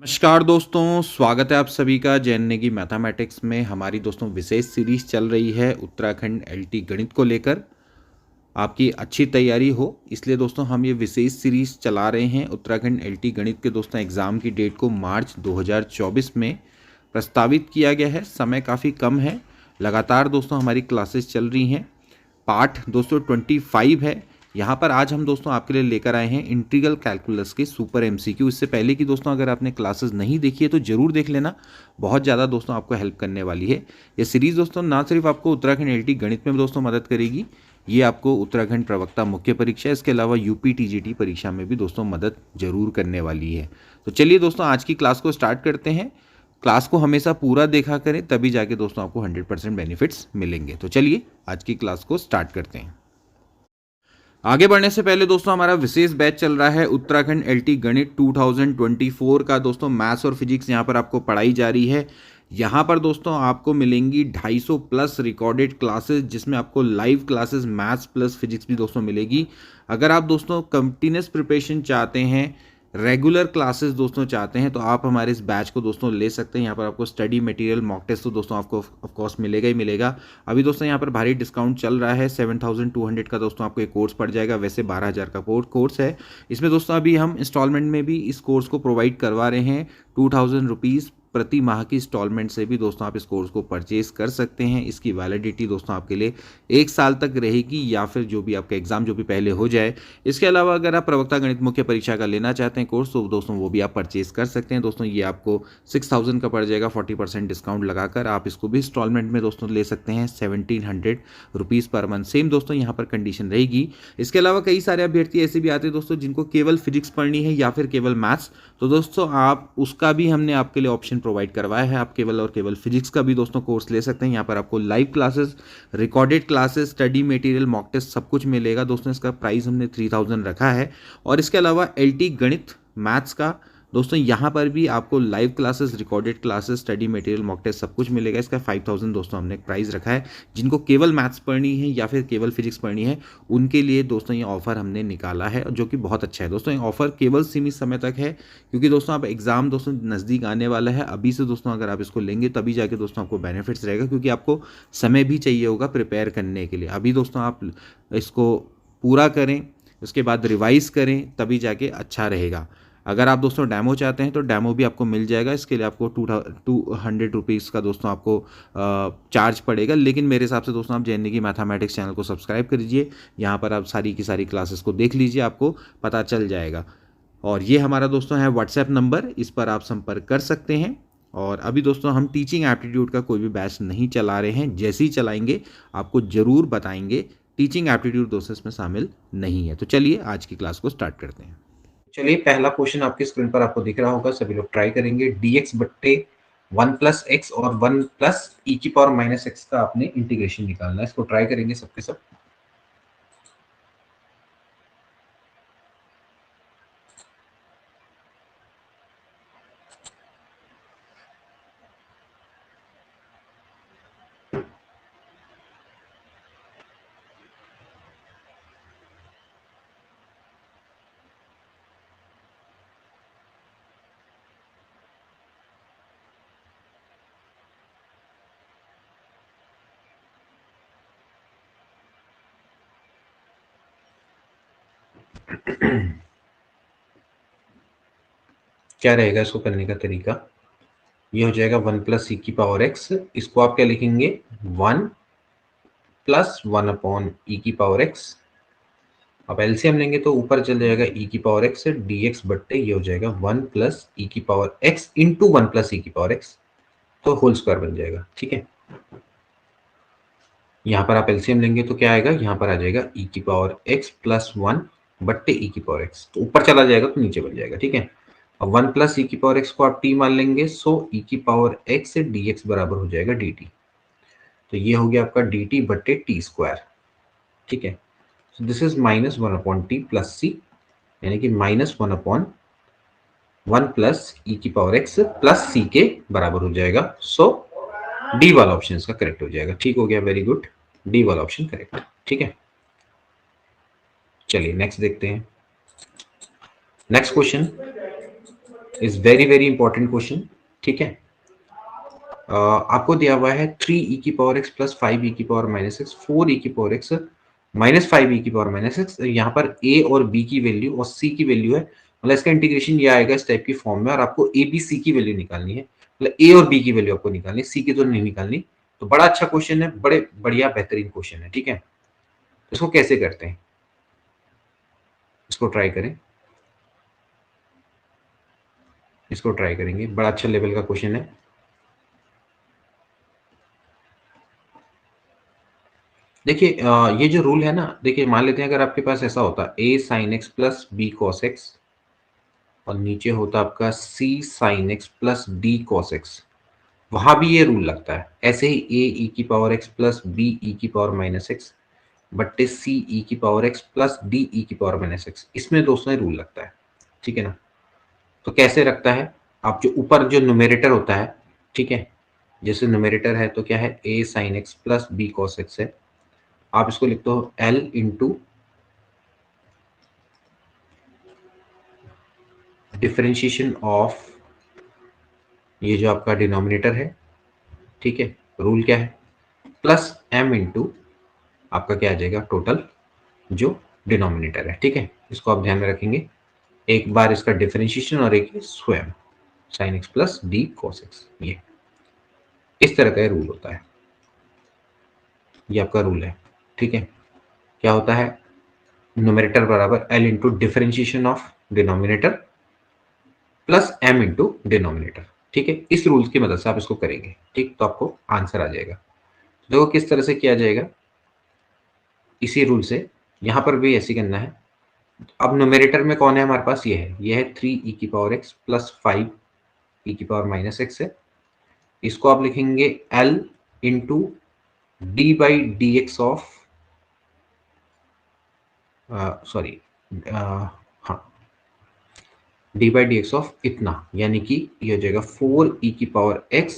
नमस्कार दोस्तों, स्वागत है आप सभी का जैन नेगी मैथमेटिक्स में। हमारी दोस्तों विशेष सीरीज चल रही है उत्तराखंड एलटी गणित को लेकर। आपकी अच्छी तैयारी हो इसलिए दोस्तों हम ये विशेष सीरीज चला रहे हैं। उत्तराखंड एलटी गणित के दोस्तों एग्ज़ाम की डेट को मार्च 2024 में प्रस्तावित किया गया है। समय काफ़ी कम है। लगातार दोस्तों हमारी क्लासेस चल रही हैं। पार्ट दोस्तों 25 है। यहाँ पर आज हम दोस्तों आपके लिए लेकर आए हैं इंटीग्रल कैलकुलस के सुपर एमसीक्यू। इससे पहले कि दोस्तों अगर आपने क्लासेस नहीं देखी है तो ज़रूर देख लेना, बहुत ज़्यादा दोस्तों आपको हेल्प करने वाली है। ये सीरीज़ दोस्तों ना सिर्फ आपको उत्तराखंड एलटी गणित में दोस्तों मदद करेगी, ये आपको उत्तराखंड प्रवक्ता मुख्य परीक्षा, इसके अलावा यूपी टीजीटी परीक्षा में भी दोस्तों मदद जरूर करने वाली है। तो चलिए दोस्तों आज की क्लास को स्टार्ट करते हैं। क्लास को हमेशा पूरा देखा करें, तभी जाके दोस्तों आपको 100% बेनिफिट्स मिलेंगे। तो चलिए आज की क्लास को स्टार्ट करते हैं। आगे बढ़ने से पहले दोस्तों हमारा विशेष बैच चल रहा है उत्तराखंड एलटी गणित 2024 का। दोस्तों मैथ्स और फिजिक्स यहाँ पर आपको पढ़ाई जा रही है। यहाँ पर दोस्तों आपको मिलेंगी 250 प्लस रिकॉर्डेड क्लासेस, जिसमें आपको live classes maths plus physics भी दोस्तों मिलेगी। अगर आप दोस्तों कंटिन्यूस प्रिपरेशन चाहते हैं, रेगुलर क्लासेस दोस्तों चाहते हैं, तो आप हमारे इस बैच को दोस्तों ले सकते हैं। यहाँ पर आपको स्टडी मटेरियल, मॉक टेस्ट तो दोस्तों आपको ऑफ कोर्स मिलेगा ही मिलेगा। अभी दोस्तों यहाँ पर भारी डिस्काउंट चल रहा है। 7200 का दोस्तों आपको एक कोर्स पड़ जाएगा। वैसे 12,000 का कोर्स है। इसमें दोस्तों अभी हम इंस्टॉलमेंट में भी इस कोर्स को प्रोवाइड करवा रहे हैं। 2000 रुपीज़ प्रति माह की इंस्टॉलमेंट से भी दोस्तों आप इस कोर्स को परचेज कर सकते हैं। इसकी वैलिडिटी दोस्तों आपके लिए 1 साल तक रहेगी, या फिर जो भी आपका एग्जाम जो भी पहले हो जाए। इसके अलावा अगर आप प्रवक्ता गणित मुख्य परीक्षा का लेना चाहते हैं कोर्स, तो दोस्तों वो भी आप परचेज कर सकते हैं। दोस्तों ये आपको 6000 का पड़ जाएगा। 40% डिस्काउंट लगाकर आप इसको भी इंस्टॉलमेंट में दोस्तों ले सकते हैं 1700 रुपीज़ पर मंथ। सेम दोस्तों यहाँ पर कंडीशन रहेगी। इसके अलावा कई सारे अभ्यर्थी ऐसे भी आते हैं दोस्तों जिनको केवल फिजिक्स पढ़नी है या फिर केवल मैथ्स, तो दोस्तों आप उसका भी हमने आपके लिए ऑप्शन प्रोवाइड करवाया है। आप केवल और केवल फिजिक्स का भी दोस्तों कोर्स ले सकते हैं। यहाँ पर आपको live classes, recorded classes, study material, mock test सब कुछ मिलेगा। दोस्तों इसका प्राइस हमने 3000 रखा है। और इसके अलावा एलटी गणित मैथ्स का दोस्तों यहाँ पर भी आपको live classes, recorded classes, study material, mock test सब कुछ मिलेगा। इसका 5000 दोस्तों हमने प्राइस रखा है। जिनको केवल मैथ्स पढ़नी है या फिर केवल फिजिक्स पढ़नी है, उनके लिए दोस्तों ये ऑफर हमने निकाला है, जो कि बहुत अच्छा है। दोस्तों ये ऑफर केवल सीमित समय तक है, क्योंकि दोस्तों आप एग्जाम दोस्तों नज़दीक आने वाला है। अभी से दोस्तों अगर आप इसको लेंगे तभी जाके दोस्तों आपको बेनिफिट्स रहेगा, क्योंकि आपको समय भी चाहिए होगा प्रिपेयर करने के लिए। अभी दोस्तों आप इसको पूरा करें, उसके बाद रिवाइज करें, तभी जाके अच्छा रहेगा। अगर आप दोस्तों डेमो चाहते हैं तो डेमो भी आपको मिल जाएगा। इसके लिए आपको 200 रुपीज़ का दोस्तों आपको चार्ज पड़ेगा। लेकिन मेरे हिसाब से दोस्तों आप जैन नेगी मैथमेटिक्स चैनल को सब्सक्राइब कर लीजिए। यहाँ पर आप सारी की सारी क्लासेस को देख लीजिए, आपको पता चल जाएगा। और ये हमारा दोस्तों है व्हाट्सएप नंबर, इस पर आप संपर्क कर सकते हैं। और अभी दोस्तों हम टीचिंग एप्टीट्यूड का कोई भी बैच नहीं चला रहे हैं। जैसे ही चलाएंगे आपको ज़रूर बताएंगे। टीचिंग एप्टीट्यूड दोस्तों इसमें शामिल नहीं है। तो चलिए आज की क्लास को स्टार्ट करते हैं। चलिए पहला क्वेश्चन आपकी स्क्रीन पर आपको दिख रहा होगा, सभी लोग ट्राई करेंगे। dx बट्टे 1 प्लस एक्स और 1 प्लस ई की पावर माइनस एक्स का आपने इंटीग्रेशन निकालना है। इसको ट्राई करेंगे सबके सब। क्या रहेगा इसको करने का तरीका? ये हो जाएगा 1 प्लस ई की पावर एक्स। इसको आप क्या लिखेंगे? 1 प्लस 1 अपॉन ई की पावर एक्स। अब एलसीएम लेंगे तो ऊपर चल जाएगा ई की पावर एक्स से dx बट्टे ये हो जाएगा 1 प्लस ई की पावर एक्स इंटू 1 प्लस ई की पावर एक्स, तो होल स्क्वायर बन जाएगा। ठीक है, यहाँ पर आप एलसीएम लेंगे तो क्या आएगा? यहाँ पर आ जाएगा ई की पावर एक्स प्लस 1 बट्टे ई की पावर एक्स, तो ऊपर चला जाएगा तो नीचे बन जाएगा। ठीक है, अब 1 प्लस ई की पावर एक्स को आप टी मान लेंगे, सो ई की पावर एक्स से dx बराबर हो जाएगा dt। तो ये हो गया आपका dt बट्टे टी स्क्वायर। ठीक है, so this is minus 1 upon T plus C, यानी कि माइनस 1 अपॉन 1 प्लस ई की पावर एक्स प्लस सी के बराबर हो जाएगा। सो डी वाला ऑप्शन इसका करेक्ट हो जाएगा। ठीक हो गया, वेरी गुड, डी वाला ऑप्शन करेक्ट। ठीक है, चलिए नेक्स्ट देखते हैं। Next question, is very very important question. ठीक है, आपको दिया हुआ है 3e⁻x plus 5e⁻−x 4e⁻x minus 5e⁻−x। यहाँ पर a और b की वैल्यू और c की वैल्यू है, मतलब इसका इंटीग्रेशन ये आएगा इस टाइप की फॉर्म में, और आपको a b c की वैल्यू निकालनी है, मतलब a और b की वैल्यू आपको निकालनी है, c की तो नहीं निकालनी। तो बड़ा अच्छा क्वेश्चन है, बड़े बढ़िया बेहतरीन क्वेश्चन है। ठीक है, इसको कैसे करते हैं, इसको ट्राई करें, इसको ट्राई करेंगे, बड़ा अच्छा लेवल का क्वेश्चन है। देखिए ये जो रूल है ना, देखिए मान लेते हैं अगर आपके पास ऐसा होता a sin x plus b cos x, और नीचे होता आपका c sin x plus d cos x, वहां भी ये रूल लगता है। ऐसे ही a e⁻x plus b e⁻−x बट्टे c e⁻x plus d e⁻−x, इसमें दोस्तों रूल लगता है। ठीक है ना, तो कैसे रखता है, आप जो ऊपर जो न्यूमेरेटर होता है, ठीक है, जैसे न्यूमेरेटर है तो क्या है a sin x plus b cos x है, आप इसको लिखते हो l इंटू डिफरेंशिएशन ऑफ ये जो आपका डिनोमिनेटर है, ठीक है, रूल क्या है, प्लस m इंटू आपका क्या आ जाएगा टोटल जो डिनोमिनेटर है। ठीक है, इसको आप ध्यान में रखेंगे, एक बार इसका डिफरेंशिएशन और एक स्वयं sin x plus D cos x, ये इस तरह का रूल होता है, ये आपका रूल है। ठीक है, क्या होता है, न्यूमेरेटर बराबर l into differentiation of denominator plus m into denominator. ठीक है, इस रूल की मदद से आप इसको करेंगे, ठीक, तो आपको आंसर आ जाएगा। देखो किस तरह से किया जाएगा, इसी रूल से यहां पर भी ऐसे करना है। अब न्यूमेरेटर में कौन है हमारे पास, ये है 3e⁻x प्लस 5e⁻−x है, इसको आप लिखेंगे l into D by D X of sorry हाँ D by D X of इतना, यानी कि ये हो जाएगा 4e⁻x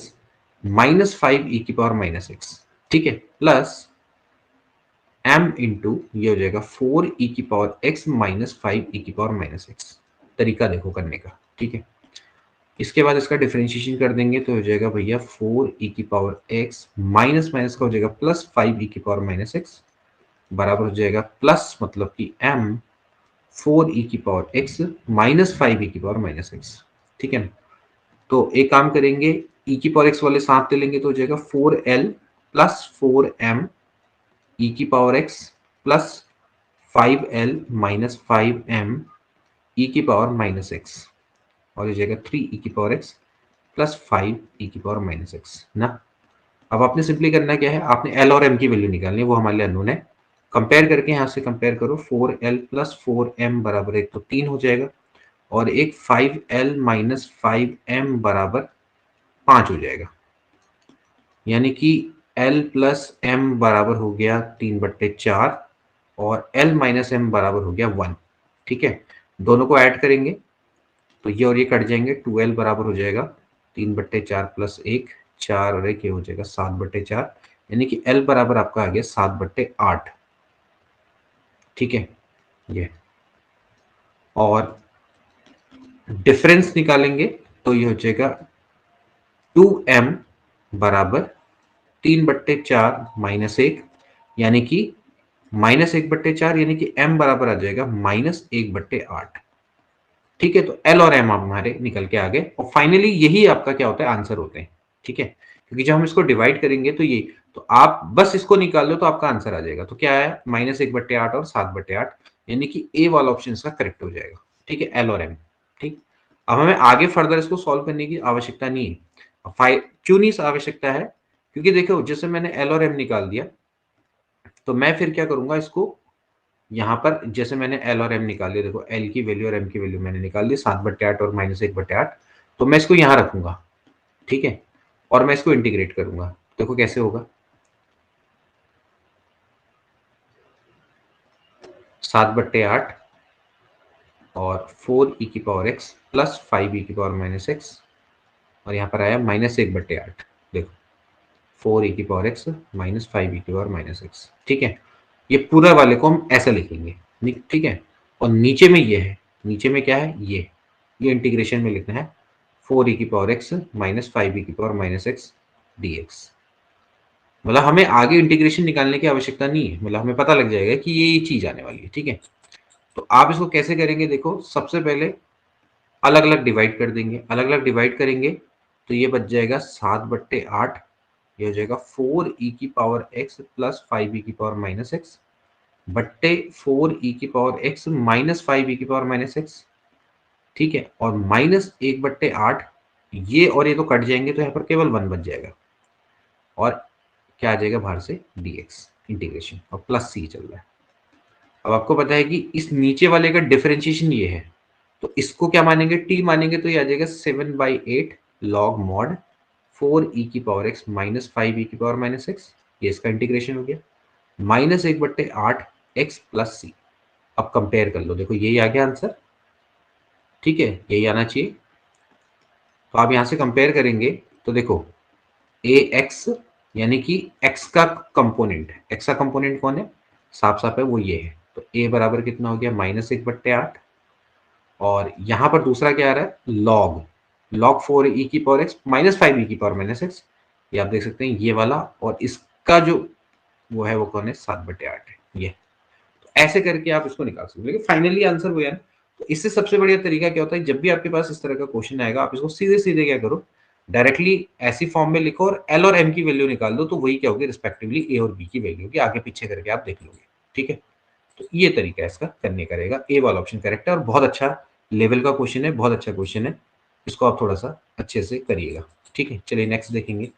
माइनस 5e⁻−x। ठीक है, प्लस m इंटू ये हो जाएगा 4e⁻x माइनस 5e⁻−x। तरीका देखो करने का। ठीक है, इसके बाद इसका डिफरेंशिएशन कर देंगे तो हो जाएगा भैया 4e⁻x माइनस माइनस का हो जाएगा प्लस 5e⁻−x बराबर हो जाएगा प्लस, मतलब कि m 4e⁻x माइनस 5e⁻−x। ठीक है ना, तो एक काम करेंगे, e⁻x वाले साथ ले लेंगे तो हो जाएगा 4l plus 4m e⁻x plus 5l minus 5m e⁻−x, और हो जाएगा 3e⁻x प्लस 5e⁻−x ना। अब आपने सिंपली करना क्या है, आपने l और m की वैल्यू निकालनी है, वो हमारे लिए अननोन है। कंपेयर करके यहां से कंपेयर करो, 4l प्लस 4m बराबर एक तो 3 हो जाएगा, और एक 5l माइनस 5m बराबर 5 हो जाएगा, यानी कि l प्लस m बराबर हो गया 3/4 और l माइनस m बराबर हो गया 1। ठीक है, दोनों को ऐड करेंगे तो ये और ये कट जाएंगे, 2l बराबर हो जाएगा 3/4 प्लस 1 4 और 1 ये हो जाएगा 7/4, यानी कि l बराबर आपका आ गया 7/8। ठीक है, ये और डिफरेंस निकालेंगे तो ये हो जाएगा 2m बराबर 3/4 माइनस 1, यानी कि -1/4, यानी कि m बराबर आ जाएगा -1/8। ठीक है, तो l और m हमारे निकल के आ गए, और फाइनली यही आपका क्या होता है, आंसर होते हैं। ठीक है, क्योंकि जब हम इसको डिवाइड करेंगे तो ये, तो आप बस इसको निकाल लो तो आपका आंसर आ जाएगा। तो क्या है, -1/8 और 7/8, यानी कि ए वाला ऑप्शन इसका करेक्ट हो जाएगा। ठीक है, एल और एम। ठीक, अब हमें आगे फर्दर इसको सॉल्व करने की आवश्यकता नहीं है। क्यों नहीं आवश्यकता है, क्योंकि देखो जैसे मैंने एल और एम निकाल दिया, तो मैं फिर क्या करूंगा, इसको यहाँ पर जैसे मैंने एल और एम निकाल लिया, देखो एल की वैल्यू और एम की वैल्यू मैंने निकाल ली 7/8 और -1/8, तो मैं इसको यहाँ रखूंगा। ठीक है, और मैं इसको इंटीग्रेट करूंगा, देखो कैसे होगा, 7/8 और 4e⁻x प्लस 5e⁻−x, और यहाँ पर आया -1/8, देखो 4e⁻x माइनस 5e⁻−x। ठीक है, ये पूरा वाले को हम ऐसा लिखेंगे। ठीक है, और नीचे में ये है, नीचे में क्या है, ये इंटीग्रेशन में लिखना है 4e⁻x माइनस 5e⁻x dx। मतलब हमें आगे इंटीग्रेशन निकालने की आवश्यकता नहीं है, मतलब हमें पता लग जाएगा कि ये चीज आने वाली है। ठीक है, तो आप इसको कैसे करेंगे, देखो सबसे पहले अलग अलग डिवाइड कर देंगे, अलग अलग डिवाइड करेंगे तो ये बच जाएगा 7/8, ये हो जाएगा 4e⁻x प्लस 5e⁻x बट्टे 4e⁻x माइनस 5e⁻x। ठीक है, और -1/8, ये और ये तो कट जाएंगे तो यहाँ पर केवल 1 बच जाएगा, और क्या आ जाएगा बाहर से dx इंटीग्रेशन, और प्लस सी चल रहा है। अब आपको पता है कि इस नीचे वाले का डिफरेंशिएशन ये है, तो इसको क्या मानेंगे, t मानेंगे, तो ये आ जाएगा 7/8 log mod 4e⁻x minus 5e⁻x, ये इसका इंटीग्रेशन हो गया, -1/8 x प्लस सी। अब कंपेयर कर लो, देखो यही आ गया आंसर। ठीक है, यही आना चाहिए। तो आप यहां से कंपेयर करेंगे तो देखो ए एक्स, यानी कि x का कंपोनेंट, x का कंपोनेंट कौन है, साफ साफ है वो ये है, तो a बराबर कितना हो गया -1/8, और यहां पर दूसरा क्या आ रहा है log, log 4e⁻x minus 5e⁻x, ये आप देख सकते हैं ये वाला, और इसका जो वो है वो कौन है 7/8 है ये। तो ऐसे करके आप इसको निकाल सकते हो, लेकिन फाइनली आंसर वो है ना। तो इससे सबसे बढ़िया तरीका क्या होता है, जब भी आपके पास इस तरह का क्वेश्चन आएगा आप इसको सीधे सीधे क्या करो, डायरेक्टली ऐसी फॉर्म में लिखो और एल और एम की वैल्यू निकाल दो, तो वही क्या होगी रिस्पेक्टिवली ए और बी की वैल्यू होगी, आगे पीछे करके आप देख लोगे। ठीक है, तो ये तरीका है इसका करने का रहेगा, ए वाला ऑप्शन करेक्ट है और बहुत अच्छा लेवल का क्वेश्चन है, बहुत अच्छा क्वेश्चन है, इसको आप थोड़ा सा अच्छे से करिएगा। ठीक है, चलिए नेक्स्ट देखेंगे।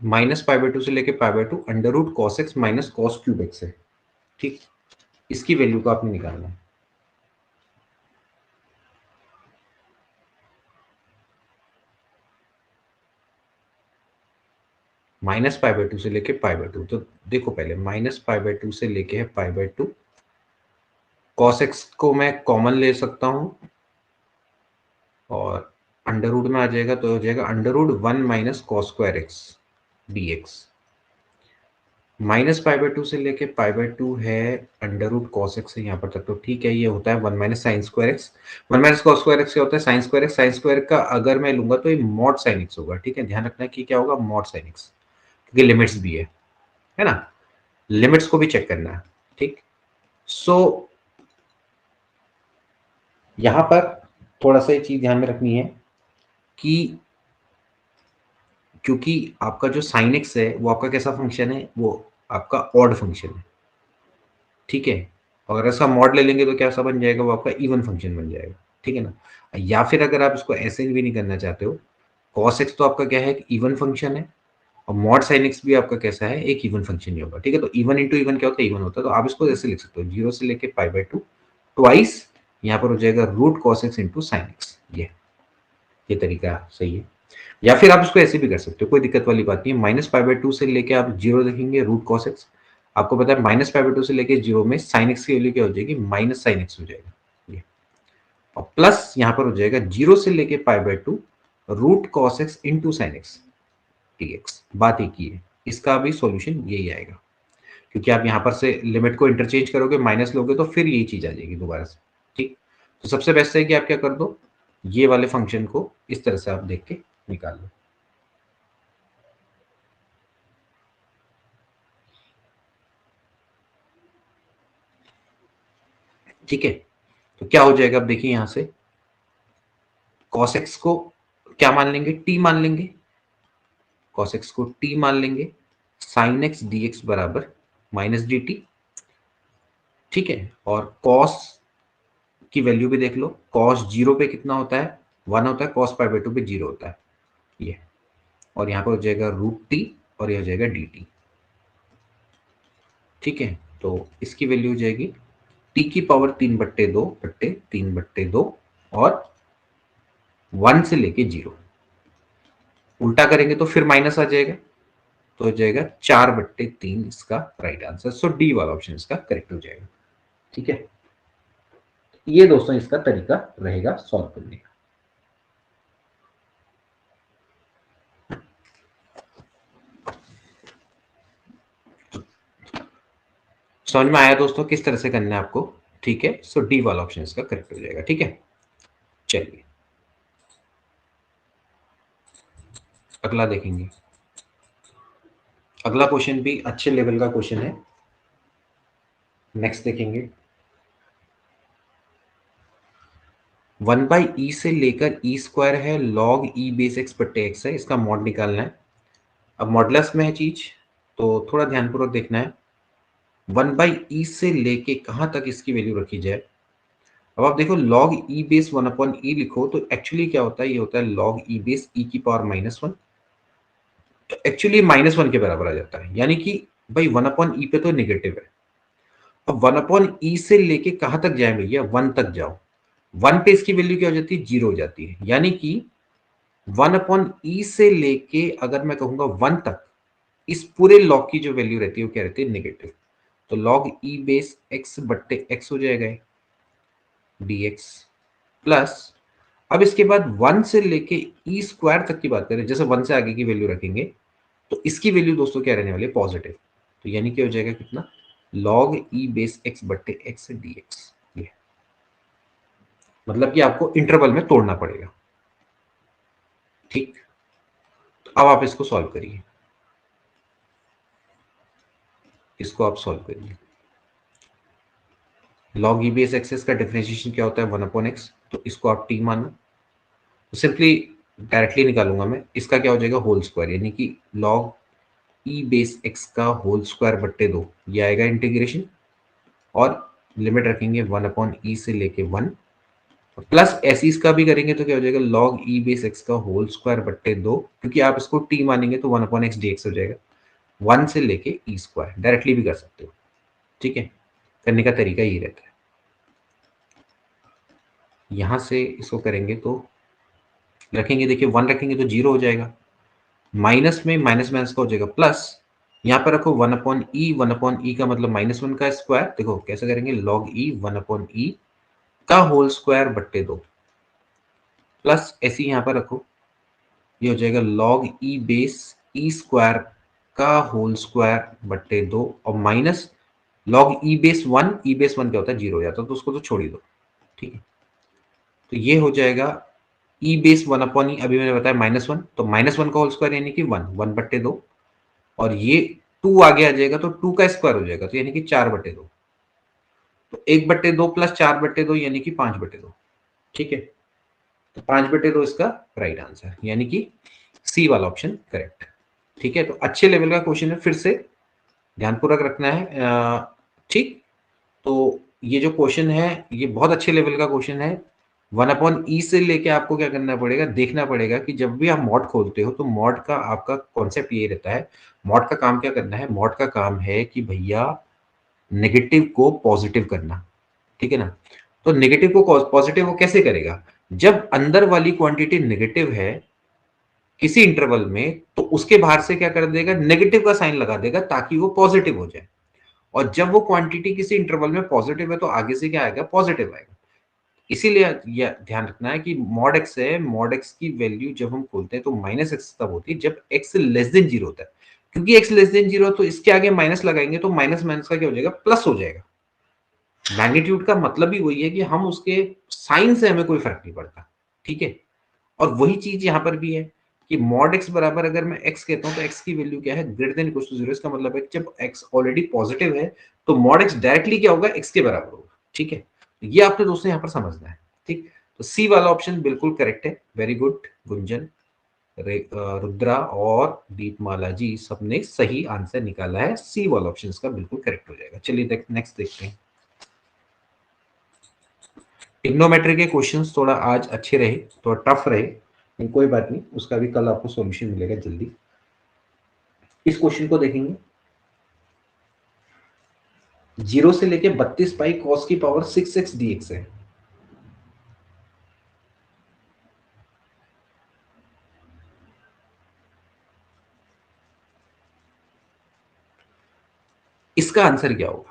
-π/2 से लेके π/2 √cos x माइनस cos³ है। ठीक, इसकी वैल्यू को आपने निकालना है। -π/2 से लेके π/2, तो देखो पहले -π/2 से लेके है π/2, cos x को मैं कॉमन ले सकता हूं और अंडर रूट में आ जाएगा, तो हो जाएगा √1 माइनस cos² x dx। -π/2 से लेके π/2 है √cos x है यहाँ पर तक, तो ठीक है, ये होता है 1 माइनस sin²x। 1 माइनस cos²x क्या होता है sin²x, sin² का अगर मैं लूंगा तो ये mod sin x होगा। ठीक है, ध्यान रखना कि क्या होगा mod sin x, क्योंकि लिमिट्स भी है ना, लिमिट्स को भी चेक करना है। ठीक, सो यहां पर थोड़ा सा चीज ध्यान में रखनी है कि क्योंकि आपका जो sin x है वो आपका कैसा फंक्शन है, वो आपका ऑड फंक्शन है। ठीक है, अगर ऐसा मॉड ले लेंगे तो क्या सा बन जाएगा, वो आपका इवन फंक्शन बन जाएगा। ठीक है ना, या फिर अगर आप इसको ऐसे भी नहीं करना चाहते हो, cos x तो आपका क्या है एक इवन फंक्शन है, और मॉड sin x भी आपका कैसा है एक इवन फंक्शन ही होगा। ठीक है, तो इवन इंटू इवन क्या होता है, इवन होता है, तो आप इसको ऐसे लिख सकते हो 0 से लेके π/2 ट्वाइस, यहाँ पर हो जाएगा √cos x into sin x। ये तरीका सही है, या फिर आप इसको ऐसे भी कर सकते हो, कोई दिक्कत वाली बात नहीं है। -π/2 से लेके आप 0 देखेंगे √cos x, आपको पता है -π/2 से लेके 0 में sin x की वैल्यू क्या हो जाएगी माइनस sin x हो जाएगा ये, और प्लस यहाँ पर हो जाएगा 0 से लेके π/2 √cos x into sin x dx। बात एक ही है, इसका भी सॉल्यूशन यही आएगा, क्योंकि आप यहाँ पर से लिमिट को इंटरचेंज करोगे, माइनस लोगे तो फिर यही चीज आ जाएगी दोबारा से। ठीक, तो सबसे बेस्ट है कि आप क्या कर दो, ये वाले फंक्शन को इस तरह से आप देख के निकाल लो। ठीक है, तो क्या हो जाएगा, अब देखिए यहां से cos x को क्या मान लेंगे, t मान लेंगे, cos x को t मान लेंगे, sin x dx बराबर -dt। ठीक है, और cos की वैल्यू भी देख लो, cos 0 पे कितना होता है 1 होता है, cos π/2 पे 0 होता है ये, और यहाँ पर हो जाएगा √t और ये हो जाएगा dt। ठीक है, तो इसकी वैल्यू हो जाएगी t की पावर 3/2 बट्टे 3/2 और 1 से लेके 0, उल्टा करेंगे तो फिर माइनस आ जाएगा, तो हो जाएगा 4/3 इसका राइट आंसर। सो डी वाला ऑप्शन इसका करेक्ट हो जाएगा। ठीक है, ये दोस्तों इसका तरीका रहेगा सॉल्व करने का। समझ में आया दोस्तों किस तरह से करना है आपको? ठीक है, सो डी वाला ऑप्शन इसका करेक्ट हो जाएगा। ठीक है, चलिए अगला देखेंगे। अगला क्वेश्चन भी अच्छे लेवल का क्वेश्चन है। नेक्स्ट देखेंगे। 1/e से लेकर ई स्क्वायर है, लॉग ई बेस एक्स बट्टे एक्स है, इसका मॉड निकालना है। अब मॉडुलस में है चीज, तो थोड़ा ध्यानपूर्वक देखना है। 1/e से लेके कहां तक इसकी वैल्यू रखी जाए। अब आप देखो लॉग ई बेस 1/e लिखो तो एक्चुअली क्या होता है, ये होता है लॉग ई बेस ई की पावर -1। तो एक्चुअली -1 के बराबर आ जाता है, यानी कि भाई 1/e पे तो नेगेटिव है। अब 1/e से लेके कहां तक जाए भैया, 1 तक जाओ। 1 पे इसकी वैल्यू क्या हो जाती है, 0 हो जाती है, यानी कि 1/e से लेके अगर मैं कहूंगा 1 तक, इस पूरे लॉग की जो वैल्यू रहती है वो क्या रहती है, नेगेटिव। तो लॉग ई बेस एक्स बट्टे एक्स हो जाएगा dx प्लस, अब इसके बाद 1 से लेके ई स्क्वायर तक की बात करें, जैसे 1 से आगे की वैल्यू रखेंगे तो इसकी वैल्यू दोस्तों क्या रहने वाली है, पॉजिटिव। तो यानी क्या हो जाएगा, कितना, लॉग ई बेस एक्स बट्टे एक्स dx। ये मतलब कि आपको इंटरवल में तोड़ना पड़ेगा। ठीक, तो अब आप इसको सॉल्व करिए, इसको आप सॉल्व करिए। लॉग ई बेस एक्सेस का डिफरेंशिएशन क्या होता है, 1/x, तो इसको आप t मानो। तो सिंपली डायरेक्टली निकालूंगा मैं, इसका क्या हो जाएगा, होल स्क्वायर, यानी कि लॉग ई बेस एक्स का होल स्क्वायर बट्टे 2, ये आएगा इंटीग्रेशन, और लिमिट रखेंगे 1/e से लेके 1, प्लस ऐसे इसका भी करेंगे तो क्या हो जाएगा, लॉग ई बेस एक्स का होल स्क्वायर बट्टे 2, क्योंकि आप इसको t मानेंगे तो 1/x dx हो जाएगा। 1 से लेके ई स्क्वायर, डायरेक्टली भी कर सकते हो। ठीक है, करने का तरीका यही रहता है। यहां से इसको करेंगे तो रखेंगे, देखिए 1 रखेंगे तो 0 हो जाएगा, माइनस में माइनस माइनस का हो जाएगा प्लस, यहाँ पर रखो 1/e, 1/e का मतलब -1 का स्क्वायर, देखो कैसे करेंगे, लॉग ई 1/e का होल स्क्वायर बट्टे 2, प्लस ऐसे ही यहाँ पर रखो, ये हो जाएगा लॉग ई बेस ई स्क्वायर का होल स्क्वायर बट्टे 2, और माइनस लॉग ई बेस 1, ई बेस 1 क्या होता है, 0 हो जाता है, तो उसको तो छोड़ ही दो। ठीक है, तो ये हो जाएगा ई बेस 1/e, अभी मैंने बताया -1, तो -1 का होल स्क्वायर यानी कि 1 बट्टे 2, और ये 2 आगे आ जाएगा तो 2 का स्क्वायर हो जाएगा, तो यानी कि 4/2, तो 1/2 प्लस 4/2 यानी कि 5/2। ठीक है, तो 5/2 इसका राइट आंसर, यानी कि सी वाला ऑप्शन करेक्ट। ठीक है, तो अच्छे लेवल का क्वेश्चन है, फिर से ध्यानपूर्वक रखना है। ठीक, तो ये जो क्वेश्चन है ये बहुत अच्छे लेवल का क्वेश्चन है। 1/e से लेके आपको क्या करना पड़ेगा, देखना पड़ेगा कि जब भी आप मॉड खोलते हो तो मॉड का आपका कॉन्सेप्ट ये रहता है, मॉड का काम क्या करना है, मॉड का काम है कि भैया नेगेटिव को पॉजिटिव करना। ठीक है ना, तो नेगेटिव को पॉजिटिव वो कैसे करेगा, जब अंदर वाली क्वांटिटी नेगेटिव है किसी इंटरवल में, तो उसके बाहर से क्या कर देगा, नेगेटिव का साइन लगा देगा ताकि वो पॉजिटिव हो जाए, और जब वो क्वांटिटी किसी इंटरवल में पॉजिटिव है तो आगे से क्या आएगा, पॉजिटिव आएगा। इसीलिए यह ध्यान रखना है कि मॉड एक्स है, मॉड एक्स की वैल्यू जब हम खोलते हैं तो -x तब होती है जब x लेस देन 0 होता है, क्योंकि x लेस देन 0 तो इसके आगे माइनस लगाएंगे तो माइनस माइनस का क्या हो जाएगा, प्लस हो जाएगा। मैग्नीट्यूड का मतलब ही वही है कि हम उसके साइन से हमें कोई फर्क नहीं पड़ता। ठीक है, और वही चीज यहां पर भी है कि मॉड एक्स बराबर, अगर मैं x कहता हूं तो x की वैल्यू क्या है, ग्रेटर देन इक्वल टू 0, इसका मतलब है कि जब x ऑलरेडी पॉजिटिव है तो मॉड x डायरेक्टली क्या होगा, x के बराबर होगा। ठीक है, तो ये आपने दोस्तों यहां पर समझना है। ठीक, तो सी वाला ऑप्शन बिल्कुल करेक्ट है। वेरी गुड गुंजन, रुद्रा और दीपमाला जी सबने सही आंसर निकाला है, सी वाला ऑप्शन इसका बिल्कुल करेक्ट हो जाएगा। चलिए नेक्स्ट देखते हैं। ट्रिग्नोमेट्री के क्वेश्चंस थोड़ा आज अच्छे रहे, थोड़ा टफ रहे, लेकिन कोई बात नहीं, उसका भी कल आपको सॉल्यूशन मिलेगा जल्दी। इस क्वेश्चन को देखेंगे, 0 से लेके 32 पाई cos की पावर 6x dx है। इसका आंसर क्या होगा।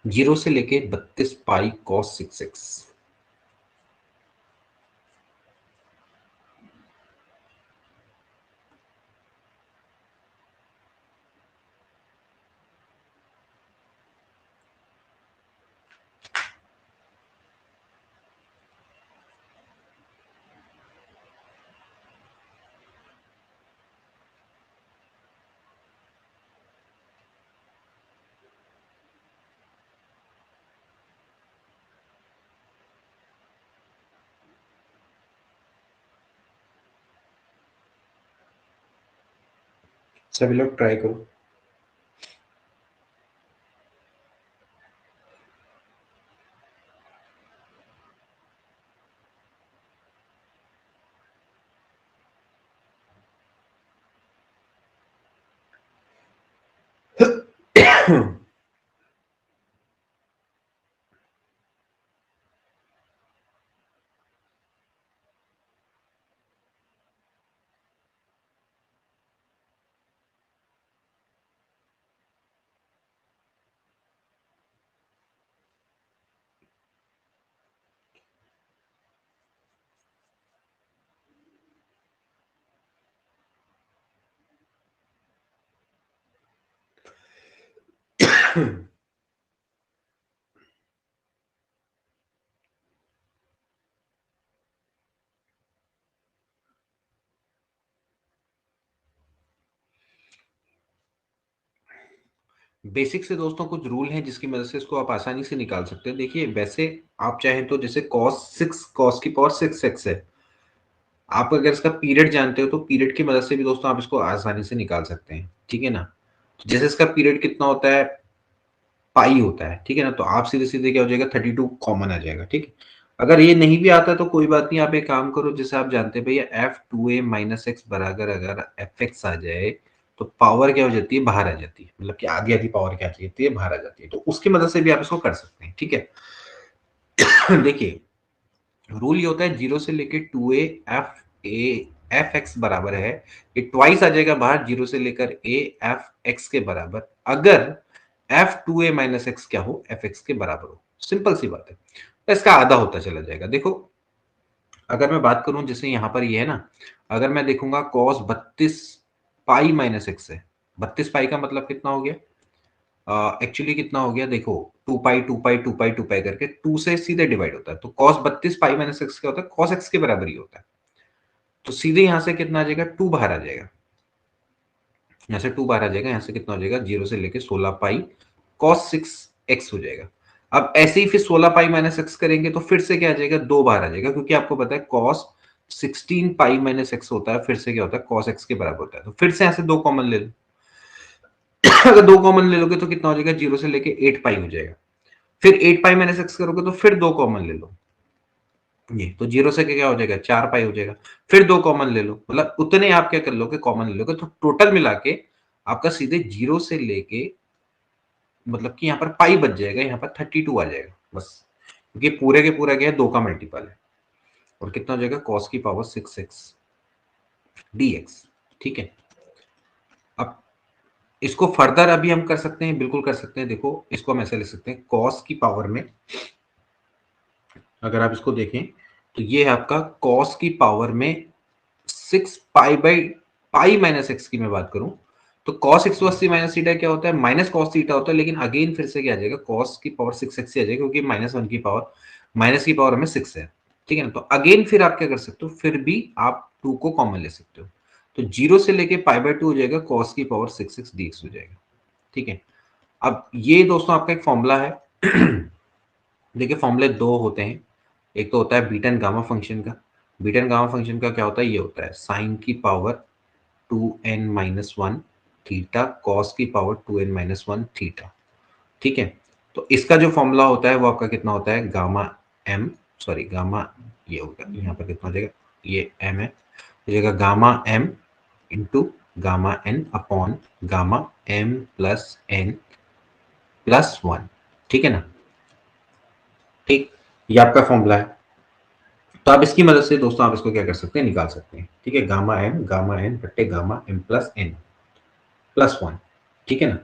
जीरो से लेके 32 पाई कॉस 6x। सभी लोग ट्राई करो। बेसिक से दोस्तों कुछ रूल हैं जिसकी मदद से इसको आप आसानी से निकाल सकते हैं। देखिए वैसे आप चाहें तो जैसे कॉस की पावर 6x है, आप अगर इसका पीरियड जानते हो तो पीरियड की मदद से भी दोस्तों आप इसको आसानी से निकाल सकते हैं, ठीक है ना। जैसे इसका पीरियड कितना होता है, पाई होता है, ठीक है ना, तो आप सीधे सीधे क्या हो जाएगा 32 कॉमन आ जाएगा, ठीक है। अगर ये नहीं भी आता तो कोई बात नहीं, आप एक काम करो, जैसे आप जानते हैं भैया f2a माइनस एक्स बराबर अगर fx आ जाए तो पावर क्या हो जाती है, बाहर आ जाती है, मतलब कि आधी आधी पावर क्या आ जाती है, बाहर आ जाती है, तो उसकी मदद से भी आप इसको कर सकते हैं, ठीक है। देखिए रूल ये होता है जीरो से लेके 2a एफ एक्स बराबर है, ये ट्वाइस आ जाएगा बाहर जीरो से लेकर a एफ एक्स के बराबर अगर f2a माइनस एक्स क्या हो, एफ एक्स के बराबर हो। सिंपल सी बात है, तो इसका आधा होता चला जाएगा। देखो अगर मैं बात करूं जैसे यहां पर ये है ना, अगर मैं देखूंगा cos 32 पाई माइनस एक्स है, 32 पाई का मतलब कितना हो गया, एक्चुअली कितना हो गया देखो, 2 पाई 2 पाई 2 पाई 2 पाई करके 2 से सीधे डिवाइड होता है, तो cos 32 पाई माइनस एक्स क्या होता है, cos एक्स के बराबर ही होता है। तो सीधे यहां से कितना आ जाएगा, 2 बाहर आ जाएगा, यहाँ से 2 बाहर आ जाएगा, यहाँ से कितना हो जाएगा, जीरो से लेके 16 पाई कॉस 6x हो जाएगा। अब ऐसे ही फिर 16 पाई माइनस एक्स करेंगे तो फिर से क्या आ जाएगा, 2 बाहर आ जाएगा, क्योंकि आपको पता है कॉस 16 पाई माइनस एक्स होता है, फिर से क्या होता है, कॉस एक्स के बराबर होता है, तो फिर से यहाँ से 2 कॉमन ले लो। अगर 2 कॉमन ले लोगे तो कितना हो जाएगा, जीरो से लेके 8 पाई हो जाएगा। फिर 8 पाई माइनस एक्स करोगे तो फिर 2 कॉमन ले लो, ये तो जीरो से क्या हो जाएगा, 4 पाई हो जाएगा। फिर 2 कॉमन ले लो, मतलब उतने आप क्या कर लोगे, कॉमन ले लोगे, तो टोटल मिला के आपका सीधे जीरो से लेके मतलब कि यहाँ पर पाई बच जाएगा, यहाँ पर 32 आ जाएगा बस, क्योंकि पूरे के पूरा क्या है, 2 का मल्टीपल है, और कितना हो जाएगा, कॉस की पावर 6x dx, ठीक है। अब इसको फर्दर अभी हम कर सकते हैं, बिल्कुल कर सकते हैं। देखो इसको हम ऐसे लिख सकते हैं, कॉस की पावर में अगर आप इसको देखें तो ये है आपका कॉस की पावर में 6 pi by pi minus x की मैं बात करूं तो कॉस 180 माइनस थीटा क्या होता है, माइनस कॉस थीटा होता है, लेकिन अगेन फिर से क्या आ जाएगा, कॉस की पावर 6x ही आ जाएगा, क्योंकि -1 की पावर माइनस की पावर में 6 है, ठीक है ना। तो अगेन फिर आप क्या कर सकते हो, फिर भी आप 2 को कॉमन ले सकते हो, तो जीरो से लेके पाई बाई 2 हो जाएगा, कॉस की पावर 6x dx हो जाएगा, ठीक है। अब ये दोस्तों आपका एक फॉर्मूला है। देखिए फॉर्मूले दो होते हैं, एक तो होता है बीटा एंड गामा फंक्शन का। बीटा एंड गामा फंक्शन का क्या होता है, ये होता है साइन की पावर 2n-1 थीटा कॉस की पावर 2n-1 थीटा, ठीक है। तो इसका जो फॉर्मूला होता है वो आपका कितना होता है, गामा m, सॉरी गामा, ये होगा यहाँ पर कितना हो जाएगा, ये m है, हो जाएगा gamma m into gamma n upon gamma m plus n plus 1, ठीक है ना, ठीक। ये आपका फॉर्मूला है। तो आप इसकी मदद से दोस्तों आप इसको क्या कर सकते हैं, निकाल सकते हैं, ठीक है। गामा एन बट्टे gamma m plus n plus 1, ठीक है ना,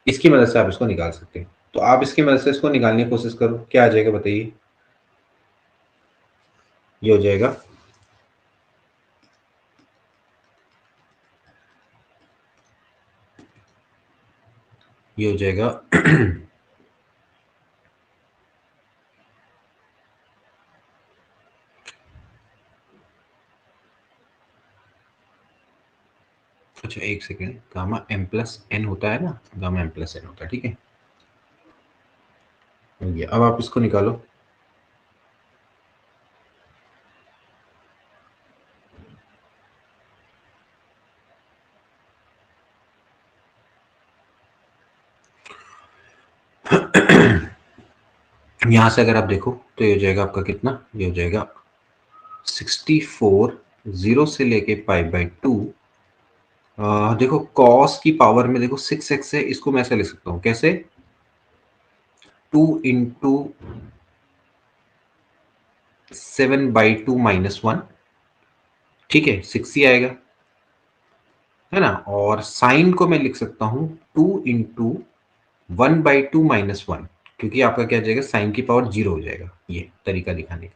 इसकी मदद से आप इसको निकाल सकते हैं। तो आप इसकी मदद से इसको निकालने की कोशिश करो, क्या आ जाएगा बताइए। ये हो जाएगा ये हो जाएगा अच्छा एक second, gamma m plus n होता है ना, गामा एम प्लस एन होता है, ठीक है। ये अब आप इसको निकालो। यहां से अगर आप देखो तो ये हो जाएगा आपका कितना, ये हो जाएगा 64, जीरो से लेके पाई बाई टू। देखो कॉस की पावर में देखो 6x है, इसको मैं ऐसे लिख सकता हूं कैसे, 2 × 7/2 - 1, ठीक है, 6 ही आएगा, है ना। और साइन को मैं लिख सकता हूं 2 × 1/2 - 1, क्योंकि आपका क्या जाएगा, साइन की पावर 0 हो जाएगा, ये तरीका दिखाने का,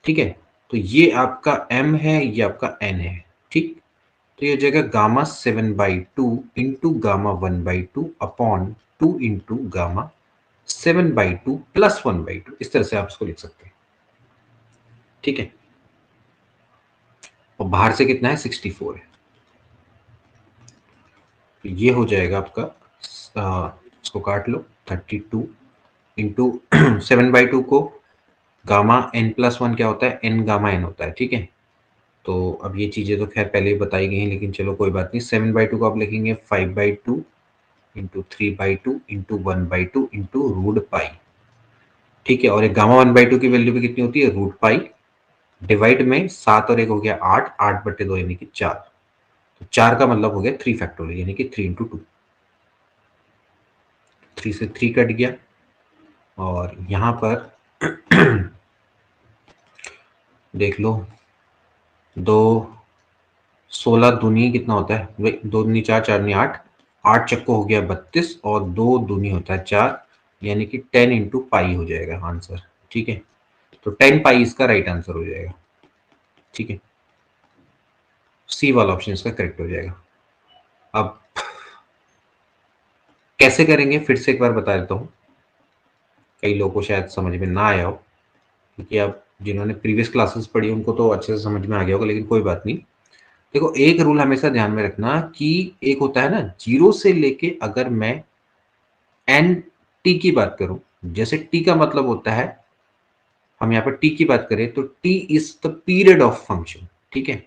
ठीक है। तो ये आपका m है, ये आपका n है, ठीक। तो ये हो जाएगा gamma 7/2 into gamma 1/2 upon 2 × gamma 7/2 plus 1/2, इस तरह से आप इसको लिख सकते हैं, ठीक है। और बाहर से कितना है, 64 है। तो ये हो जाएगा आपका, इसको काट लो, 32 इंटू 7/2 को गामा n प्लस 1 क्या होता है, n गामा n होता है, ठीक है। तो अब ये चीज़ें तो खैर पहले ही बताई गई हैं, लेकिन चलो कोई बात नहीं। 7/2 को आप लिखेंगे 5/2 into 3/2 into 1/2 into root pi, ठीक है। और एक गामा 1/2 की वैल्यू भी कितनी होती है, रूट पाई, डिवाइड में 7 और 1 हो गया 8, 8/2 यानी कि 4। तो 4 का मतलब हो गया 3 फैक्टोरियल, यानी कि 3 × 2, 3 से 3 कट गया। और यहां पर देख लो, दो 16 दूनी कितना होता है भाई, 2 दूनी 4, 4 दूनी 8, 8 चक्को हो गया 32, और 2 दूनी होता है 4, यानी कि 10 इंटू पाई हो जाएगा आंसर, ठीक है। तो 10 पाई इसका राइट आंसर हो जाएगा, ठीक है। सी वाला ऑप्शन इसका करेक्ट हो जाएगा। अब कैसे करेंगे फिर से एक बार बता देता हूँ, कई लोगों को शायद समझ में ना आया हो, क्योंकि अब जिन्होंने प्रीवियस क्लासेस पढ़ी उनको तो अच्छे से समझ में आ गया होगा, लेकिन कोई बात नहीं। देखो एक रूल हमेशा ध्यान में रखना कि एक होता है ना, जीरो से लेके अगर मैं एन टी की बात करूं, जैसे टी का मतलब होता है, हम यहाँ पर टी की बात करें तो T is the period of function, ठीक है।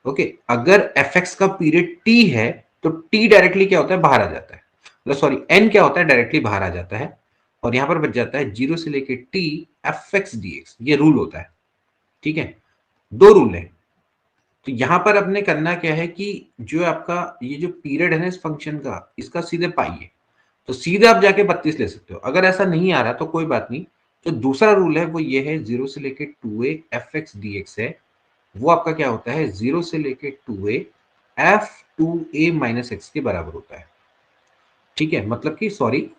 ओके, अगर एफ एक्स का पीरियड टी है तो टी डायरेक्टली क्या होता है, बाहर आ जाता है, मतलब सॉरी एन क्या होता है, डायरेक्टली बाहर आ जाता है। और यहां पर बच जाता है जीरो से लेके T F x D x, ये रूल होता है, ठीक है। दो रूल है। तो यहां पर अपने करना क्या है कि जो आपका ये जो पीरियड है ना इस फंक्शन का, इसका सीधे पाई है, तो सीधे आप जाके 32 ले सकते हो। अगर ऐसा नहीं आ रहा तो कोई बात नहीं, जो दूसरा रूल है वो ये है, जीरो से लेके 2a F x D X है, वो आपका क्या होता है, जीरो से लेके 2a f(2a - x) के बराबर होता है, ठीक है। मतलब कि सॉरी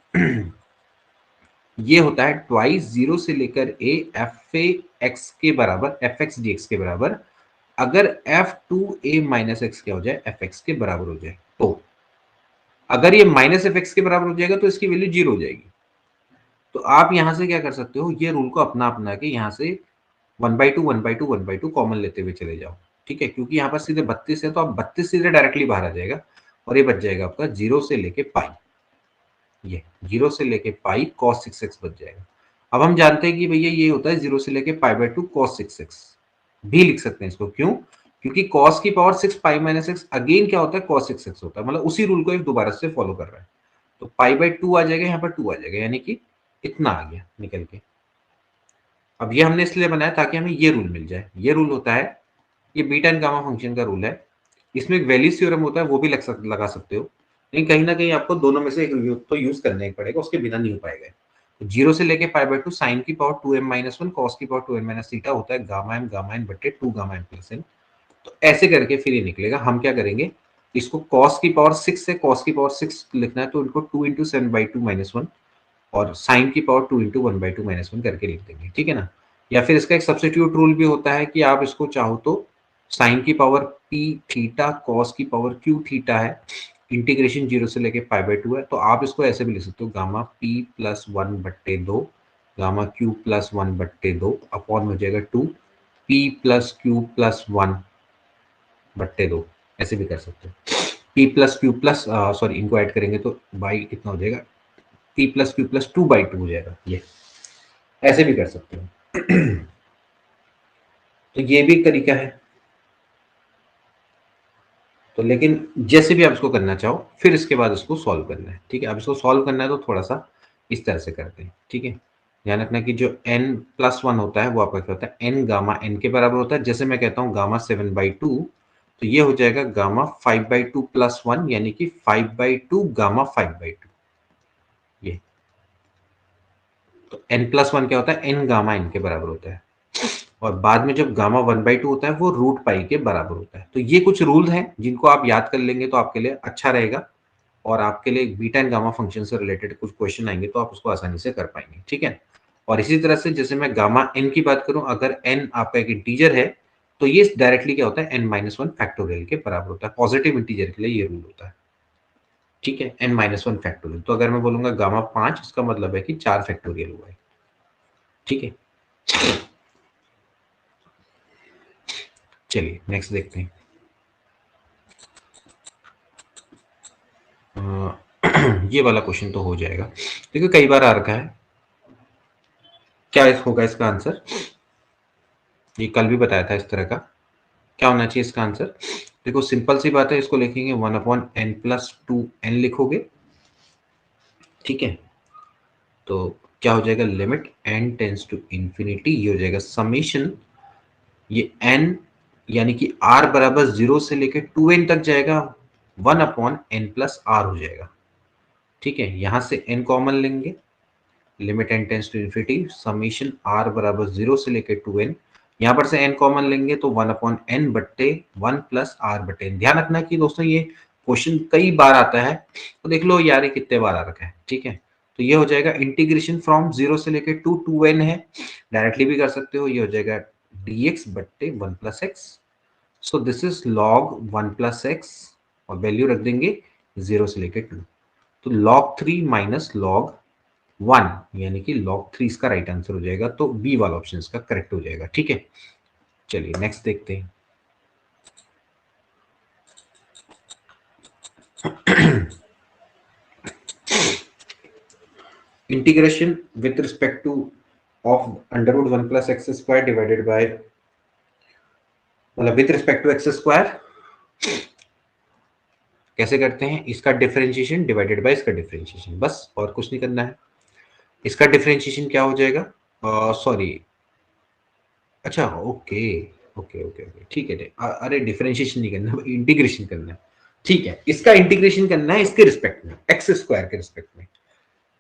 ये होता है ट्वाइस जीरो से लेकर a एफ ए एक्स के बराबर, एफ एक्स डी एक्स के बराबर, अगर f(2a - x) क्या हो जाए, एफ एक्स के बराबर हो जाए। तो अगर ये माइनस एफ एक्स के बराबर हो जाएगा तो इसकी वैल्यू 0 हो जाएगी। तो आप यहां से क्या कर सकते हो, ये रूल को अपना अपना के यहां से 1/2 1/2 1/2 कॉमन लेते हुए चले जाओ, ठीक है। क्योंकि यहाँ पर सीधे 32 है तो आप 32 सीधे डायरेक्टली बाहर आ जाएगा, और ये बच जाएगा आपका जीरो से लेके पाई, ये जीरो से लेके पाई cos 6x बच जाएगा। अब हम जानते हैं कि भैया ये होता है जीरो से लेके पाई/2 cos 6x, भी लिख सकते हैं इसको, क्यों, क्योंकि cos की पावर 6 पाई माइनस एक्स अगेन क्या होता है, cos 6x होता है, मतलब उसी रूल को एक दोबारा से फॉलो कर रहा है। तो पाई/2 आ जाएगा, यहाँ पर 2 आ जाएगा, यानी कि इतना आ गया निकल के। अब ये हमने इसलिए बनाया ताकि हमें ये रूल मिल जाए। ये रूल होता है, ये बीटा एंड गामा फंक्शन का रूल है। इसमें एक वैल्यूज थ्योरम होता है, वो भी लगा सकते हो, लेकिन कहीं ना कहीं आपको दोनों में से एक तो यूज करने पड़ेगा, उसके बिना नहीं हो पाएगा। तो जीरो से लेके पाई/2 साइन की पावर 2m - 1 कॉस की पावर 2n - थीटा होता है गामा m बटे 2 गामा m प्लस n। तो ऐसे करके फिर ये निकलेगा। हम क्या करेंगे, इसको cos की पावर 6 से cos की पावर 6 लिखना है तो इनको 2 इंटू 7/2 - 1 और साइन की पावर 2 इंटू 1/2 - 1 करके लिख देंगे, ठीक है ना। या फिर इसका एक सब्स्टिट्यूट रूल भी होता है कि आप इसको चाहो तो साइन की पावर p थीटा cos की पावर q थीटा है, इंटीग्रेशन 0 से लेके π/2 है, तो आप इसको ऐसे भी लिख सकते हो gamma p plus 1/2 gamma q plus 1/2 upon हो जाएगा 2 p प्लस q प्लस 1/2, ऐसे भी कर सकते हो। p plus q plus sorry इनको ऐड करेंगे तो बाई कितना हो जाएगा, p प्लस q प्लस 2/2 हो जाएगा, ये ऐसे भी कर सकते हो। तो ये भी एक तरीका है। तो लेकिन जैसे भी आप इसको करना चाहो फिर इसके बाद इसको सॉल्व करना है, ठीक है। अब इसको सॉल्व करना है तो थोड़ा सा इस तरह से करते हैं, ठीक है। ध्यान रखना कि जो n+1 होता है वो आपका क्या होता है, n गामा n के बराबर होता है। जैसे मैं कहता हूँ गामा 7/2 तो ये हो जाएगा गामा 5/2 प्लस 1 यानी कि 5/2 गामा 5/2, ये। तो n+1 क्या होता है, n गामा n के बराबर होता है। और बाद में जब गामा 1/2 होता है वो रूट पाई के बराबर होता है। तो ये कुछ रूल हैं जिनको आप याद कर लेंगे तो आपके लिए अच्छा रहेगा, और आपके लिए बीटा एंड गामा फंक्शन से रिलेटेड कुछ क्वेश्चन आएंगे तो आप उसको आसानी से कर पाएंगे, ठीक है। और इसी तरह से जैसे मैं गामा एन की बात करूं, अगर एन आपका एक इंटीजर है तो ये डायरेक्टली क्या होता है, n-1 फैक्टोरियल के बराबर होता है। पॉजिटिव इंटीजर के लिए ये रूल होता है, ठीक है, n-1 फैक्टोरियल। तो अगर मैं बोलूंगा गामा 5 इसका मतलब है कि 4 फैक्टोरियल हुआ है, ठीक है। चलिए नेक्स्ट देखते हैं। ये वाला क्वेश्चन तो हो जाएगा, देखिए कई बार आ रखा है। क्या होगा इसका आंसर, ये कल भी बताया था इस तरह का। क्या होना चाहिए इसका आंसर, देखो सिंपल सी बात है, इसको लिखेंगे 1/n+2n लिखोगे, ठीक है। तो क्या हो जाएगा, limit n tends to infinity, ये हो जाएगा समेशन, ये n यानी कि r बराबर 0 से लेके 2n तक जाएगा, 1/n+r हो जाएगा, ठीक है। यहां से n कॉमन लेंगे, limit n tends to infinity summation r बराबर 0 से लेके 2n, यहां पर से n कॉमन लेंगे तो 1/n/1+r/n। ध्यान रखना कि दोस्तों ये क्वेश्चन कई बार आता है, तो देख लो यार ये कितने बार आ रखा है, ठीक है। तो ये हो जाएगा इंटीग्रेशन फ्रॉम 0 से लेके 2n है, डायरेक्टली भी कर सकते हो, ये हो जाएगा dx/1+x। So this is log 1+x और वैल्यू रख देंगे 0 से लेके 2, तो log 3 माइनस log 1 यानी कि log 3 इसका राइट आंसर हो जाएगा, तो बी वाला ऑप्शन इसका करेक्ट हो जाएगा, ठीक है। चलिए नेक्स्ट देखते हैं। Integration with respect to of √1+x² divided by, मतलब with respect to X square कैसे करते हैं, इसका डिफरेंशिएशन डिवाइडेड बाय इसका डिफरेंशिएशन, बस और कुछ नहीं करना है। इसका डिफरेंशिएशन क्या हो जाएगा, सॉरी अच्छा ओके ओके ओके ओके ठीक है, अरे डिफरेंशिएशन नहीं करना, इंटीग्रेशन करना है, ठीक है। इसका इंटीग्रेशन करना है इसके रिस्पेक्ट में, एक्स स्क्वायर के रिस्पेक्ट में।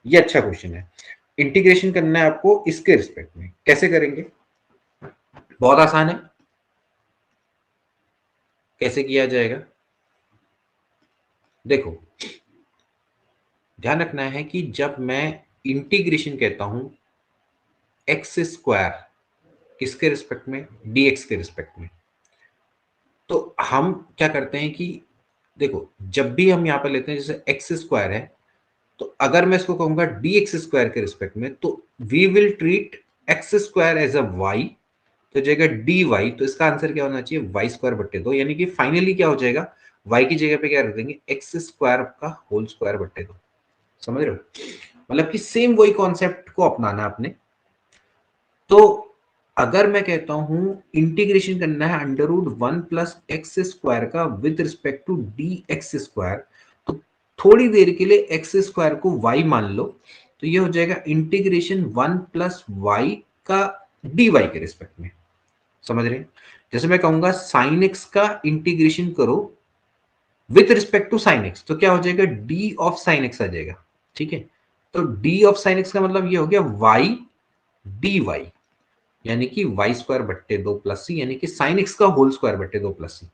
ये अच्छा क्वेश्चन है, इंटीग्रेशन करना है आपको इसके रिस्पेक्ट में, कैसे करेंगे, बहुत आसान है। कैसे किया जाएगा, देखो ध्यान रखना है कि जब मैं इंटीग्रेशन कहता हूं एक्स स्क्वायर किसके रिस्पेक्ट में, dx के रिस्पेक्ट में, तो हम क्या करते हैं कि देखो जब भी हम यहां पर लेते हैं जैसे एक्स स्क्वायर है, तो अगर मैं इसको कहूंगा dx स्क्वायर के रिस्पेक्ट में, तो we will treat x square as a y, तो जाएगा dy, तो इसका आंसर क्या होना चाहिए, y²/2, यानी कि फाइनली क्या हो जाएगा, y की जगह पे क्या रख देंगे, एक्स स्क्वायर का होल²/2। समझ रहे हो, मतलब कि सेम वही कॉन्सेप्ट को अपनाना आपने। तो अगर मैं कहता हूं इंटीग्रेशन करना है √1+x² का विद रिस्पेक्ट टू dx², तो थोड़ी देर के लिए x² को y मान लो, तो ये हो जाएगा इंटीग्रेशन 1+y का dy के रिस्पेक्ट में। समझ रहे हैं, जैसे मैं कहूंगा sin x का इंटीग्रेशन करो with respect to sin x, तो क्या हो जाएगा, d ऑफ sin x आ जाएगा, ठीक है। तो d ऑफ sin x का मतलब ये हो गया y dy, यानी कि y² / 2 + c, यानी कि sin x का होल² / 2 + c।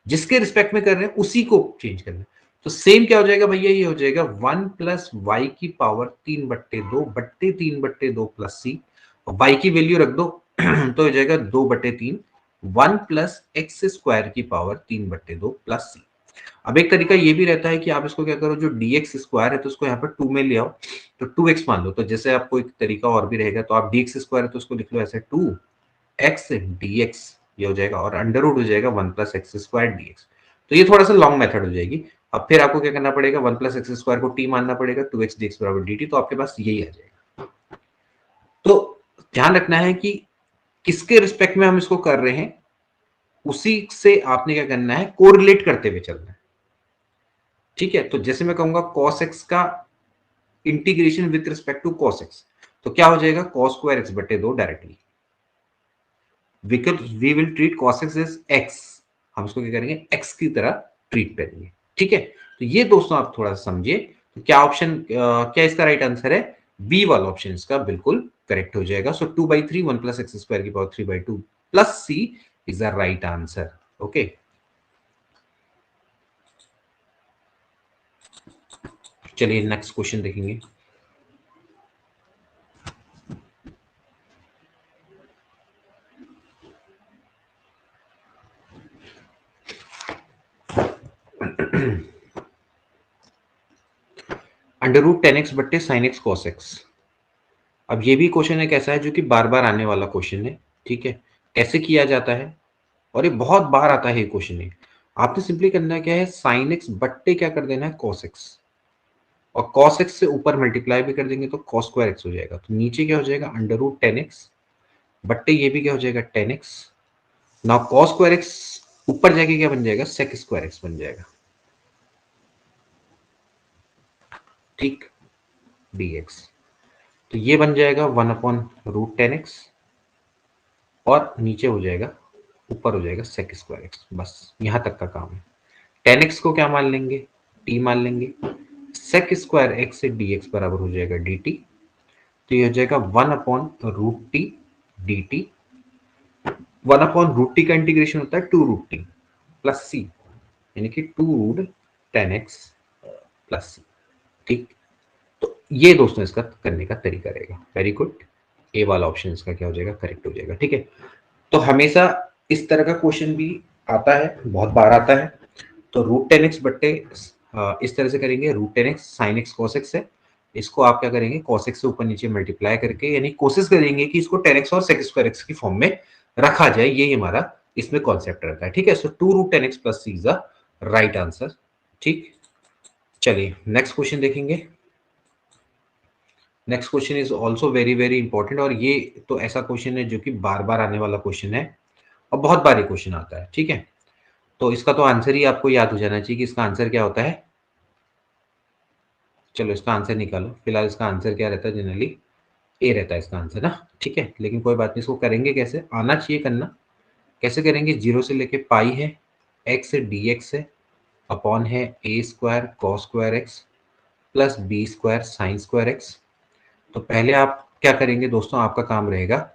जिसके रिस्पेक्ट में कर रहे हैं उसी को चेंज करना है। तो सेम क्या हो जाएगा भैया, ये हो जाएगा 1 प्लस वाई की पावर 3/2 प्लस सी, और वाई की वैल्यू रख दो तो हो जाएगा 2/3 1 प्लस एक्स स्क्वायर की पावर 3/2 प्लस सी। अब एक तरीका ये भी रहता है कि आप इसको क्या करो, जो dx स्क्वायर है तो उसको यहाँ पर 2 में ले आओ, तो 2x मान लो। तो जैसे आपको एक तरीका और भी रहेगा, तो आप dx स्क्वायर है तो उसको लिख लो ऐसे 2x dx, ये हो जाएगा, और अंडर रूट हो जाएगा 1 प्लस एक्स स्क्वायर dx। तो ये थोड़ा सा लॉन्ग मेथड हो जाएगी। अब फिर आपको क्या करना पड़ेगा, 1 प्लस एक्स स्क्वायर को t मानना पड़ेगा, 2x dx बराबर dt, तो आपके पास यही आ जाएगा। तो ध्यान रखना है कि किसके रिस्पेक्ट में हम इसको कर रहे हैं, उसी से आपने क्या करना है, कोरिलेट करते हुए चलना है। ठीक है, तो जैसे मैं कहूंगा cos x का integration with respect to cos x, तो क्या हो जाएगा, cos स्क्वायर x बटे 2 directly, because we will treat cos x as x, हम इसको क्या करेंगे, x की तरह ट्रीट करेंगे। ठीक है, तो ये दोस्तों आप थोड़ा सा समझिए। तो क्या ऑप्शन, क्या इसका राइट आंसर है, बी वाला ऑप्शन इसका बिल्कुल करेक्ट हो जाएगा। सो 2/3 1 प्लस एक्स स्क्वायर की power 3/2 plus C is the right answer. Okay, चलिए नेक्स्ट क्वेश्चन देखेंगे। अंडर रूट 10x बट्टे साइन एक्स कॉस एक्स। अब ये भी क्वेश्चन है कैसा है, जो कि बार बार आने वाला क्वेश्चन है। ठीक है, कैसे किया जाता है, और ये बहुत बार आता है ये क्वेश्चन है। आपने सिंपली करना क्या है, साइन एक्स बट्टे क्या कर देना है, कॉस एक्स, और कॉस एक्स से ऊपर मल्टीप्लाई भी कर देंगे तो कॉस स्क्वायर एक्स हो जाएगा। तो नीचे क्या हो जाएगा, अंडर रूट 10x बट्टे ये भी क्या हो जाएगा, 10x। Now cos square x ऊपर जाके क्या बन जाएगा, सेक स्क्वायर एक्स बन जाएगा। ठीक, dx, तो ये बन जाएगा 1/√10x, और नीचे हो जाएगा, ऊपर हो जाएगा सेक स्क्वायर एक्स। बस यहां तक का काम है। 10x को क्या मान लेंगे, t मान लेंगे, सेक स्क्वायर एक्स से dx बराबर हो जाएगा dt। तो ये हो जाएगा 1/√t dt। 1/√t का इंटीग्रेशन होता है 2√t प्लस सी, यानी कि 2√10x प्लस सी। ठीक, तो ये दोस्तों इसका करने का तरीका रहेगा। वेरी गुड, ए वाला ऑप्शन इसका क्या हो जाएगा, करेक्ट हो जाएगा। ठीक है, तो हमेशा इस तरह का क्वेश्चन भी आता है, बहुत बार आता है। तो √10x बट्टे इस तरह से करेंगे, √10x sine x cos x है, इसको आप क्या करेंगे, कॉस एक्स से ऊपर नीचे मल्टीप्लाई करके, यानी कोशिश करेंगे कि इसको 10x और सेक स्क्वायर एक्स की फॉर्म में रखा जाए, ये हमारा इसमें कॉन्सेप्ट रहता है। ठीक है, so 2√10x plus C is the right answer. ठीक, चलिए नेक्स्ट क्वेश्चन देखेंगे। Next question is also very very important, और ये तो ऐसा क्वेश्चन है जो कि बार बार आने वाला क्वेश्चन है, और बहुत बार ये क्वेश्चन आता है। ठीक है, तो इसका तो आंसर ही आपको याद हो जाना चाहिए कि इसका आंसर क्या होता है। चलो इसका आंसर निकालो, फिलहाल इसका आंसर क्या रहता है, जनरली ए रहता है इसका आंसर ना। ठीक है, लेकिन कोई बात नहीं, इसको करेंगे कैसे, आना चाहिए करना। कैसे करेंगे, जीरो से लेके पाई है, एक्स डी एक्स है, अपॉन है A square cos square X plus B square sine square X. तो पहले आप क्या करेंगे दोस्तों, आपका काम रहेगा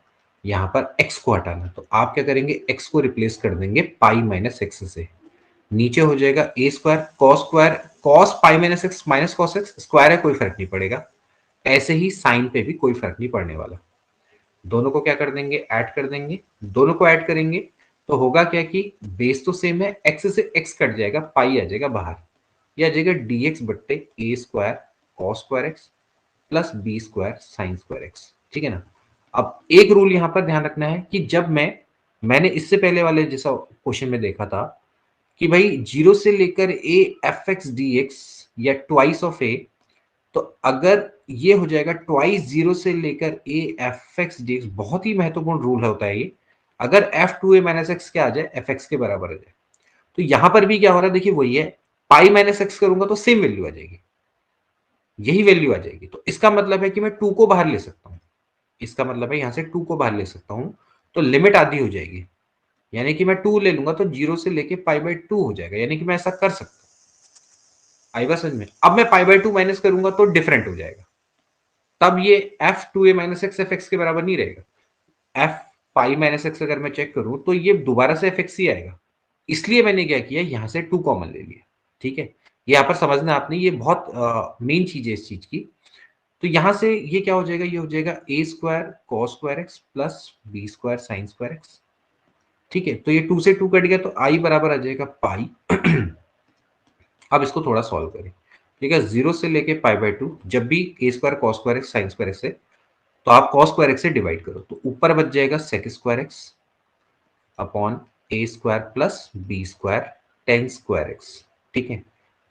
यहाँ पर x को हटाना। तो आप क्या करेंगे, x को रिप्लेस कर देंगे पाई माइनस एक्स से, नीचे हो जाएगा A square cos pi minus X minus cos X, square है कोई फर्क नहीं पड़ेगा। ऐसे ही साइन पे भी कोई फर्क नहीं पड़ने वाला। दोनों को क्या कर देंगे, ऐड कर देंगे। दोनों को ऐड करेंगे तो होगा क्या कि बेस तो सेम है, एक्स से एक्स कट जाएगा, पाई आ जाएगा बाहर, यह आ जाएगा dx बट्टे A square cos square X plus B square sine square X. ठीक है ना। अब एक रूल यहां पर ध्यान रखना है कि जब मैंने इससे पहले वाले जैसा क्वेश्चन में देखा था कि भाई जीरो से लेकर A F x D x या ट्वाइस ऑफ ए, तो अगर ये हो जाएगा ट्वाइस जीरो से लेकर A F x D x, बहुत ही महत्वपूर्ण रूल होता है ये, अगर एफ टू ए माइनस एक्स क्या आ जाए, एफ एक्स के बराबर आ जाए। तो यहां पर भी क्या हो रहा है, देखिए वही है, पाई माइनस एक्स करूंगा तो सेम वैल्यू आ जाएगी, यही वैल्यू आ जाएगी। तो इसका मतलब है कि मैं टू को बाहर ले सकता हूं, इसका मतलब है यहां से टू को बाहर ले सकता हूं, तो लिमिट आधी हो जाएगी, यानी कि मैं टू ले लूंगा तो जीरो से लेके पाई बाई टू हो जाएगा, यानी कि मैं ऐसा कर सकता हूं। आई बात समझ में। अब मैं पाई बाई टू माइनस करूंगा तो डिफरेंट हो जाएगा, तब ये एफ टू ए माइनस एक्स एफ एक्स के बराबर नहीं रहेगा। एफ पाई माइनस एक्स अगर मैं चेक करूं तो ये दोबारा से एफ एक्स ही आएगा, इसलिए मैंने क्या किया, यहाँ से 2 कॉमन ले लिया, ठीक है? यहाँ पर समझना आपने, ये बहुत मेन चीज़ है इस चीज़ की। तो यहाँ से ये क्या हो जाएगा, ये हो जाएगा a square cos square x plus b square sin square x, ठीक है? तो ये 2 से 2 कट गया तो i बराबर आ जाएगा पाई। अब इसको थोड़ा सॉल्व करें, ठीक है? 0 से लेके पाई बाय 2, जब भी a square cos square x sin square x है, तो आप cos स्क्वायर x से डिवाइड करो, तो ऊपर बच जाएगा sec square x upon a square plus b square tan square x, ठीक है?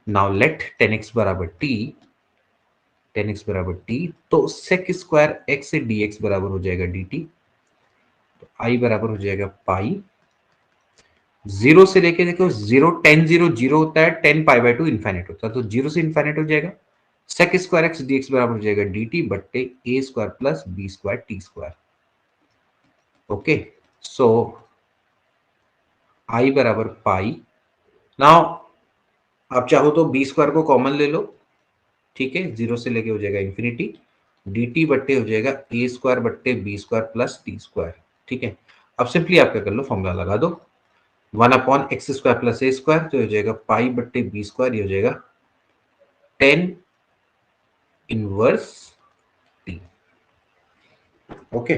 नाउ लेट tan x बराबर t, tan x बराबर t, तो sec स्क्वायर x से dx बराबर हो जाएगा dt, तो i बराबर हो जाएगा पाई। 0 से लेके देखो, 0 tan 0 0 होता है, tan पाई बाय 2 इनफाइनाइट होता है, तो 0 से इनफाइनाइट हो जाएगा। sec स्क्वायर x dx बराबर हो जाएगा dt बट्टे a square plus b square t square. Okay, so i बराबर पाई। नाउ आप चाहो तो b स्क्वायर को कॉमन ले लो, ठीक है? 0 से लेके हो जाएगा इंफिनिटी, dt बट्टे हो जाएगा a स्क्वायर बट्टे b square plus t square, ठीक है? अब सिंपली आप क्या कर लो, फॉर्मूला लगा दो, 1 अपॉन एक्स स्क्वायर प्लस ए स्क्वायर, तो हो जाएगा पाई बट्टे बी स्क्वायर, ये हो जाएगा 10 इनवर्स टी। ओके,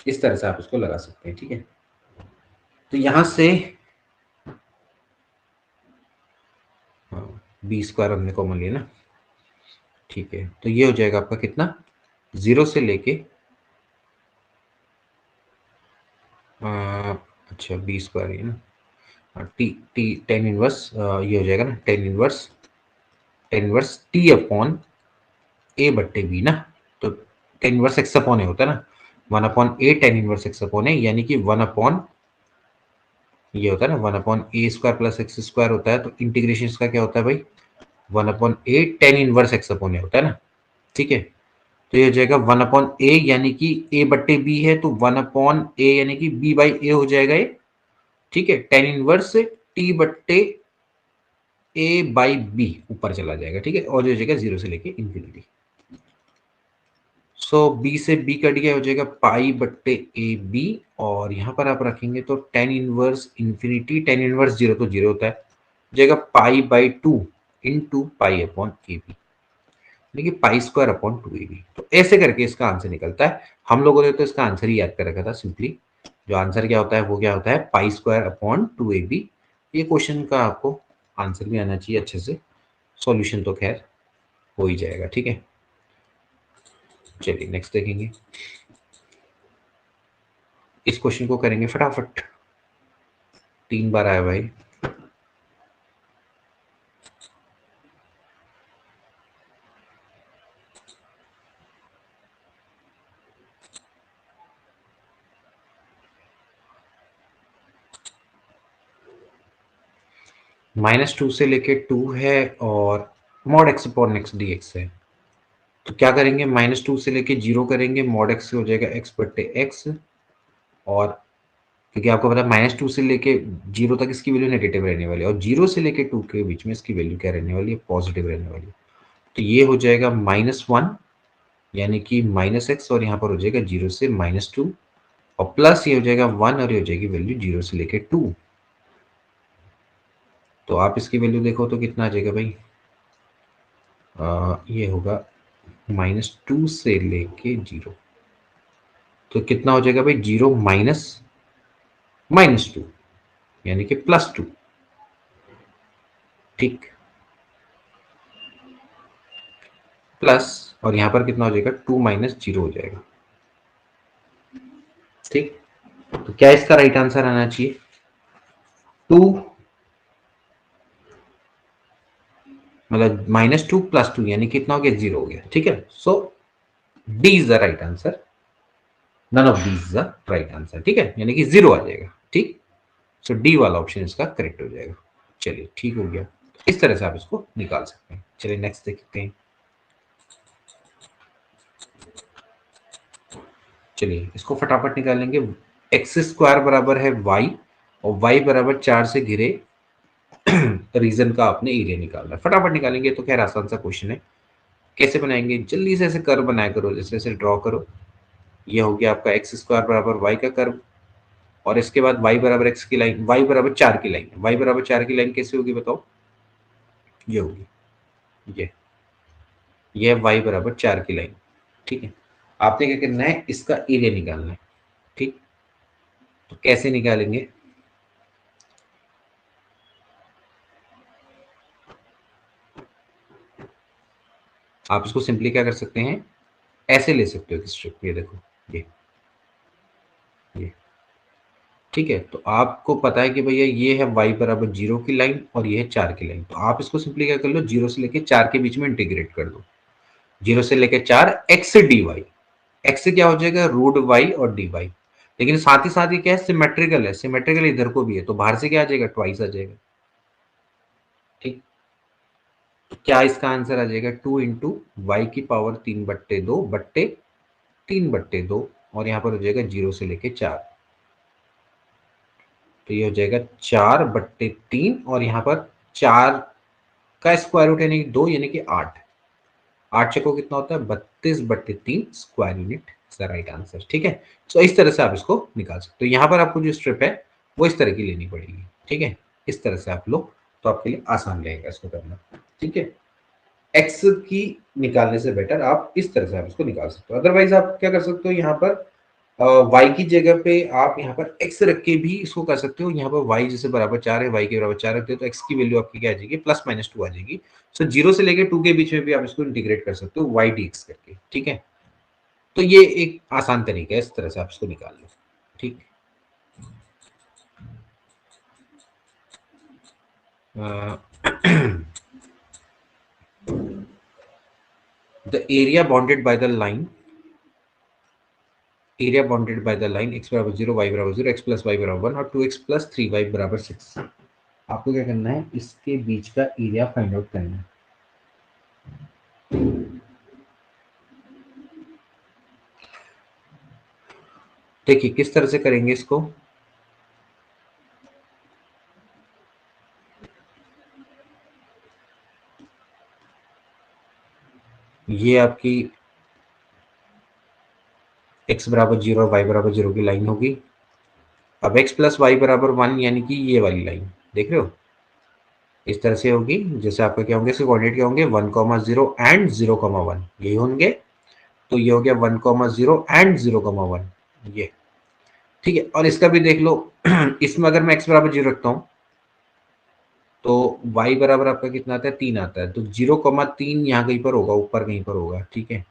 इस तरह से आप इसको लगा सकते हैं, ठीक है? तो यहां से बी स्क्वायर हमने कॉमन लिया ना, ठीक है? तो ये हो जाएगा आपका कितना, 0 से लेके अच्छा बी स्क्वायर है ना, टी टी 10 इनवर्स, ये हो जाएगा ना 10 इनवर्स टी अपॉन ए बट्टे बी ना, तो 10 इनवर्स एक्स अपॉन ए होता है ना, 1 अपॉन ए 10 इनवर्स एक्स अपॉन ए, यानी कि 1 अपॉन, ये होता है ना 1 अपॉन ए स्क्वायर प्लस एक्स स्क्वायर होता है, तो इंटीग्रेशन इसका क्या होता है भाई, 1 अपॉन ए 10 इनवर्स एक्स अपॉन ए होता है ना, ठीक है? तो ये हो जाएगा 1 अपॉन ए, यानी कि ए बट्टे बी है, तो 1 अपॉन ए यानी कि बी बाई ए हो जाएगा ये, ठीक है? 10 इनवर्स टी बट्टे ए बाई बी ऊपर चला जाएगा, ठीक है? और ये हो जाएगा 0 से लेके इंफिनिटी। सो बी से बी कट गया, हो जाएगा पाई बट्टे ए बी, और यहां पर आप रखेंगे तो 10 इनवर्स इंफिनिटी, 10 इनवर्स 0 तो 0 होता है, हो जाएगा pi by 2 into pi upon A B, देखिए पाई स्क्वायर अपॉन 2ab। तो ऐसे करके इसका आंसर निकलता है। हम लोगों ने तो इसका आंसर ही याद कर रखा था, सिंपली जो आंसर क्या होता है वो क्या होता है, पाई स्क्वायर अपॉन 2ab। ये क्वेश्चन का आपको आंसर भी आना चाहिए अच्छे से, सॉल्यूशन तो खैर हो ही जाएगा, ठीक है? चलिए नेक्स्ट देखेंगे, इस क्वेश्चन को करेंगे फटाफट, 3 बार आया भाई। -2 से लेके 2 है और mod x upon x D X है, तो क्या करेंगे, -2 से लेके 0 करेंगे, मॉड एक्स हो जाएगा एक्स बट्टे एक्स, और क्योंकि आपको पता है -2 से लेके 0 तक इसकी वैल्यू नेगेटिव रहने वाली है, और 0 से लेके 2 के बीच में इसकी वैल्यू क्या रहने वाली है, पॉजिटिव रहने वाली है। तो ये हो जाएगा -1 यानी कि -x, और यहाँ पर हो जाएगा 0 से -2, और प्लस ये हो जाएगा 1, और ये हो जाएगी वैल्यू 0 से लेके 2। तो आप इसकी वैल्यू देखो तो कितना आ जाएगा भाई, ये होगा -2 से लेके 0, तो कितना हो जाएगा भाई, 0 माइनस -2 यानी कि +2, ठीक, प्लस, और यहां पर कितना हो जाएगा, 2 माइनस 0 हो जाएगा, ठीक। तो क्या इसका राइट आंसर आना चाहिए, 2, मतलब -2 + 2 यानी कितना हो गया, 0 हो गया, ठीक है? So D is the right answer, none of the is the right answer, ठीक है? यानी कि 0 आ जाएगा, ठीक। सो डी वाला ऑप्शन इसका करेक्ट हो जाएगा। चलिए ठीक हो गया, इस तरह से आप इसको निकाल सकते हैं। चलिए नेक्स्ट देखते हैं। चलिए इसको फटाफट निकालेंगे। एक्स स्क्वायर बराबर है वाई, और वाई बराबर 4 से घिरे रीजन का आपने एरिया निकालना है, फटाफट निकालेंगे। तो खैर आसान सा क्वेश्चन है, कैसे बनाएंगे, जल्दी से ऐसे कर्व बनाया करो, जैसे ऐसे ड्रॉ करो। ये हो गया आपका एक्स स्क्वायर बराबर वाई का कर्व, और इसके बाद y बराबर x की लाइन, y बराबर 4 की लाइन, y बराबर 4 की लाइन कैसे होगी बताओ? ये होगी, ये y बराबर 4 की लाइन। ठीक है, आपने क्या करना है, इसका एरिया निकालना है। ठीक, तो कैसे निकालेंगे? आप इसको सिंपली क्या कर सकते हैं, ऐसे ले सकते हो स्ट्रिप, ये देखो, ये ठीक है। तो आपको पता है कि भैया ये है y बराबर 0 की लाइन और ये है 4 की लाइन, तो आप इसको सिंपली क्या कर लो, 0 से लेके 4 के बीच में इंटीग्रेट कर दो। 0 से लेके 4 x dy, x से क्या हो जाएगा, रूट y और dy। लेकिन साथ ही साथ ये क्या है, सिमेट्रिकल है, सिमेट्रिकल इधर को भी है, तो बाहर से क्या आ जाएगा, ट्वाइस आ जाएगा। ठीक, तो क्या इसका आंसर आ जाएगा, 2 इंटू वाई की पावर 3/2 बट्टे 3/2, और यहाँ पर हो जाएगा 0 से लेके 4, तो ये हो जाएगा 4/3, और यहाँ पर 4 का स्क्वायर रूट यानी कि 2 यानी कि 8, 8 चको कितना होता है, 32/3 square unit is the right answer. ठीक है, तो इस तरह से आप इसको निकाल सकते हो। यहाँ पर आपको जो स्ट्रिप है वो इस तरह की लेनी पड़ेगी। ठीक है, इस तरह से आप लो तो आपके लिए आसान रहेगा इसको करना। ठीक है, एक्स की निकालने से बेटर आप इस तरह से आप इसको निकाल सकते हो। अदरवाइज आप क्या कर सकते हो, यहाँ पर वाई की जगह पे आप यहाँ पर एक्स रख के भी इसको कर सकते हो। यहाँ पर वाई जैसे बराबर 4 है, वाई के बराबर 4 रखते हो तो एक्स की वैल्यू आपकी क्या आ जाएगी, +-2 आ जाएगी। सो 0 से लेके 2 के बीच में भी आप इसको इंटीग्रेट कर सकते हो वाई डी एक्स करके। ठीक है, तो ये एक आसान तरीका है, इस तरह से आप इसको निकाल लो। ठीक, the area bounded by the line, area bounded by the line x बराबर 0, y बराबर 0, x प्लस y बराबर 1 और 2x प्लस 3y बराबर 6। आपको क्या करना है, इसके बीच का एरिया फाइंड आउट करना है। देखिए किस तरह से करेंगे इसको, ये आपकी x बराबर 0 और y बराबर 0 की लाइन होगी। अब x प्लस y बराबर 1 यानी कि ये वाली लाइन देख रहे हो, इस तरह से होगी। जैसे आपका क्या होंगे, इसके कोऑर्डिनेट क्या होंगे, 1,0 एंड 0,1 यही होंगे। तो ये हो गया 1,0 एंड 0,1 ये। ठीक है, और इसका भी देख लो इसमें अगर मैं x बराबर 0 रखता हूँ तो y बराबर आपका कितना आता है, 3 आता है। तो 0,3 यहाँ कहीं पर होगा, ऊपर कहीं पर होगा। ठीक है,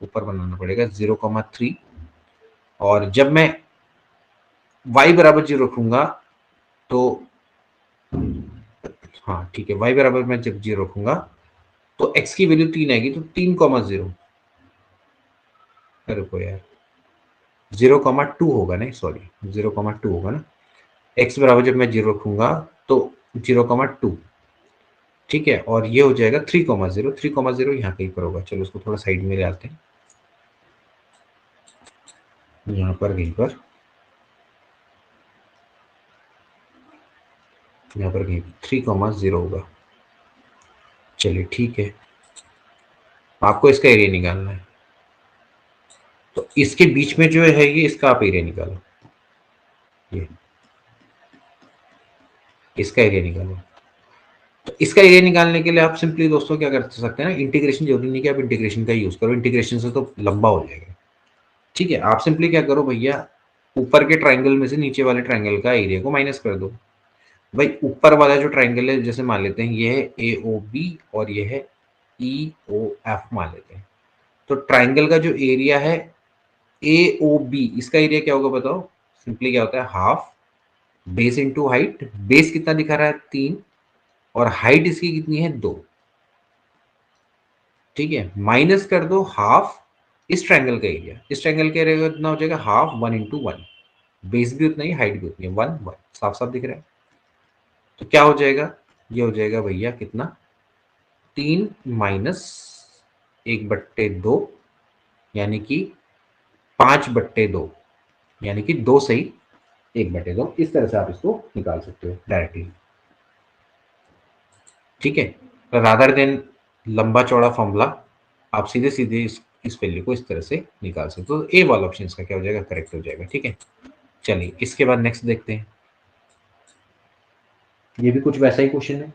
ऊपर बनाना पड़ेगा 0,3। और जब मैं y बराबर 0 रखूंगा तो हाँ ठीक है, y बराबर मैं जब 0 रखूंगा तो x की वैल्यू 3 आएगी, तो 3,0, रुको यार 0,2 होगा, नहीं सॉरी 0,2 होगा ना। x बराबर जब मैं 0 रखूंगा तो 0,2। ठीक है, और ये हो जाएगा 3,0, 3,0 यहाँ कहीं पर होगा। चलो उसको थोड़ा साइड में ले आते हैं, यहाँ पर कहीं पर, यहाँ पर कहीं 3,0 होगा। चलिए ठीक है, आपको इसका एरिया निकालना है, तो इसके बीच में जो है ये, इसका आप एरिया निकालो, ये इसका एरिया निकालो। तो इसका एरिया निकालने के लिए आप सिंपली दोस्तों क्या कर सकते हैं ना, इंटीग्रेशन जरूरी नहीं कि आप इंटीग्रेशन का यूज करो, इंटीग्रेशन से तो लंबा हो जाएगा। ठीक है, आप सिंपली क्या करो भैया, ऊपर के ट्राइंगल में से नीचे वाले ट्राइंगल का एरिया को माइनस कर दो। भाई ऊपर वाला जो ट्राइंगल है, जैसे मान लेते हैं ये है ए ओ बी और ये है ई ओ एफ मान लेते हैं। तो ट्राइंगल का जो एरिया है ए ओ बी, इसका एरिया क्या होगा बताओ, सिंपली क्या होता है, half base into height. Base कितना दिखा रहा है, 3, और हाइट इसकी कितनी है, 2। ठीक है, माइनस कर दो हाफ इस ट्रायंगल का एरिया, इस ट्रायंगल का एरिया कितना हो जाएगा, हाफ 1 × 1। बेस भी उतना ही, हाइट भी उतनी है, 1 1, साफ साफ दिख रहा है। तो क्या हो जाएगा, ये हो जाएगा भैया कितना, 3 माइनस 1/2 यानी कि 5/2, यानी कि 2 सही 1/2। इस तरह से आप इसको निकाल सकते हो डायरेक्टली। ठीक है, रादर देन लंबा चौड़ा फॉर्मूला, आप सीधे सीधे इस वैल्यू को इस तरह से निकाल सकते हो। तो ए वाला ऑप्शन इसका क्या हो जाएगा, करेक्ट हो जाएगा। ठीक है, चलिए इसके बाद नेक्स्ट देखते हैं। ये भी कुछ वैसा ही क्वेश्चन है।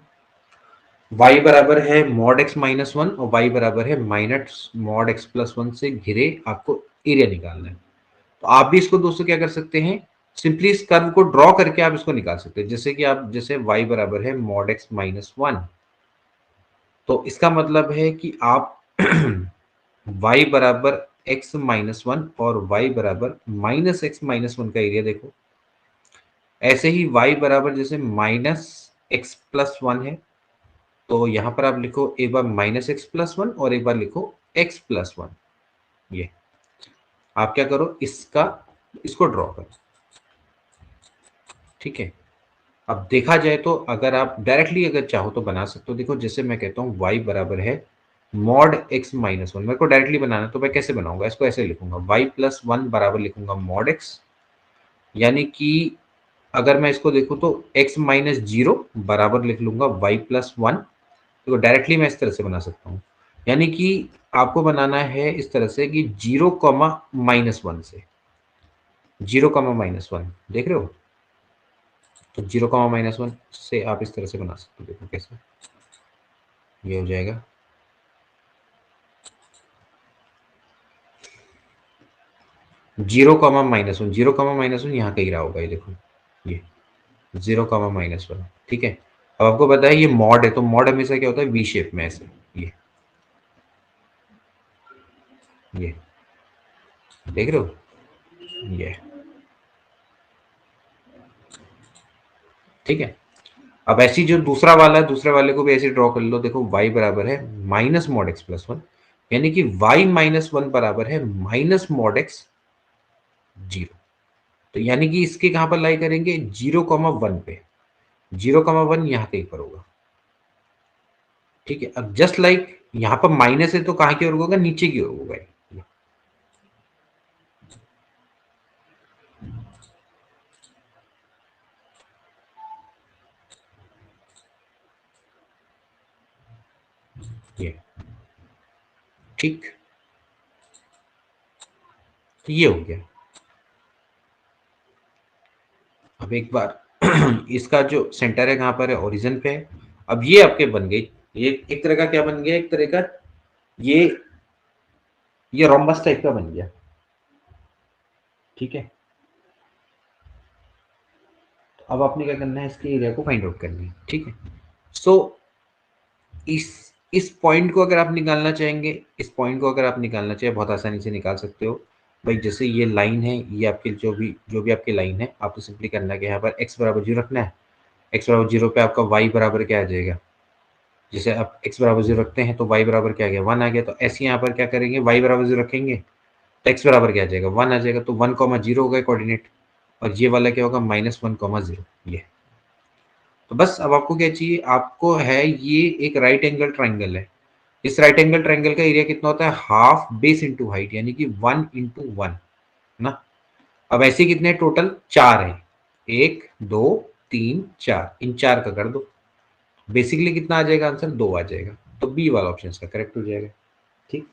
y बराबर है मॉड x माइनस वन और y बराबर है minus mod x plus one से घिरे आपको एरिया निकालना है। तो आप भी इसको दोस्तों क्या कर सकते हैं, सिंपली इस कर्व को ड्रॉ करके आप इसको निकाल सकते हैं। जैसे कि आप जैसे y बराबर है मॉड x माइनस वन, तो इसका मतलब है कि आप y बराबर x माइनस वन और y बराबर माइनस एक्स माइनस वन का एरिया देखो। ऐसे ही y बराबर जैसे माइनस एक्स प्लस वन है, तो यहां पर आप लिखो एक बार माइनस एक्स प्लस वन और एक बार लिखो एक्स प्लस वन। ये आप क्या करो, इसको ड्रॉ करो। ठीक है, अब देखा जाए तो अगर आप डायरेक्टली अगर चाहो तो बना सकते हो। देखो जैसे मैं कहता हूँ y बराबर है मॉड x माइनस वन, मेरे को डायरेक्टली बनाना है तो मैं कैसे बनाऊंगा, इसको ऐसे लिखूंगा y प्लस वन बराबर लिखूंगा मॉड x, यानी कि अगर मैं इसको देखूं तो x माइनस जीरो बराबर लिख लूंगा y प्लस वन। तो डायरेक्टली मैं इस तरह से बना सकता हूँ, यानी कि आपको बनाना है इस तरह से कि जीरो कॉमा माइनस वन से, जीरो कॉमा माइनस वन देख रहे हो, तो जीरो कॉमा माइनस वन से आप इस तरह से बना सकते हो। देखो कैसे ये हो जाएगा, zero comma minus one, zero comma minus one यहाँ कहीं रहा होगा, ये देखो ये जीरो कॉमा माइनस वन। ठीक है, अब आपको पता है ये मॉड है, तो मॉड हमेशा क्या होता है, वी शेप में ऐसे, ये देख रहे हो ये। ठीक है, अब ऐसी जो दूसरा वाला है, दूसरे वाले को भी ऐसे ड्रॉ कर लो। देखो y बराबर है minus mod x plus one, यानी कि y माइनस वन बराबर है माइनस मॉड एक्स जीरो। तो यानी कि इसके कहां पर लाई करेंगे, जीरो कॉमा वन पे, जीरो कॉमा वन यहाँ कहीं पर होगा। ठीक है, अब जस्ट लाइक यहाँ पर माइनस है तो कहाँ की ओर होगा, नीचे की ओर होगा ये। ठीक, तो ये हो गया। अब एक बार इसका जो सेंटर है कहां पर है, ओरिजिन पे है। अब ये आपके बन गई, ये एक तरह का क्या बन गया, एक तरह का ये ये रोम्बस टाइप का बन गया। ठीक है, तो अब आपने क्या करना है, इसके एरिया को फाइंड आउट करना है। ठीक है, सो इस इस पॉइंट को अगर आप निकालना चाहेंगे, इस पॉइंट को अगर आप निकालना चाहे बहुत आसानी से निकाल सकते हो। भाई जैसे ये लाइन है, ये आपके जो भी आपकी लाइन है, आपको सिंपली करना है कि यहाँ पर x बराबर जीरो रखना है। x बराबर जीरो पे आपका y बराबर क्या आ जाएगा, जैसे आप x बराबर जीरो रखते हैं तो y बराबर क्या आ गया, वन आ गया। तो ऐसे यहाँ पर क्या करेंगे, y बराबर जीरो रखेंगे तो x बराबर क्या आ जाएगा, वन आ जाएगा। तो वन कॉमा जीरो होगा कोऑर्डिनेट, और ये वाला क्या होगा, माइनस वन कॉमा जीरो। ये तो बस अब आपको क्या चाहिए, आपको है ये एक राइट एंगल ट्राइंगल है। इस राइट एंगल ट्राइंगल का एरिया कितना होता है, हाफ बेस इंटू हाइट, यानी कि वन इंटू वन ना। अब ऐसे कितने टोटल, चार है, एक दो तीन चार, इन चार का कर दो। बेसिकली कितना आ जाएगा आंसर, दो आ जाएगा। तो बी वाला ऑप्शन इसका करेक्ट हो जाएगा। ठीक,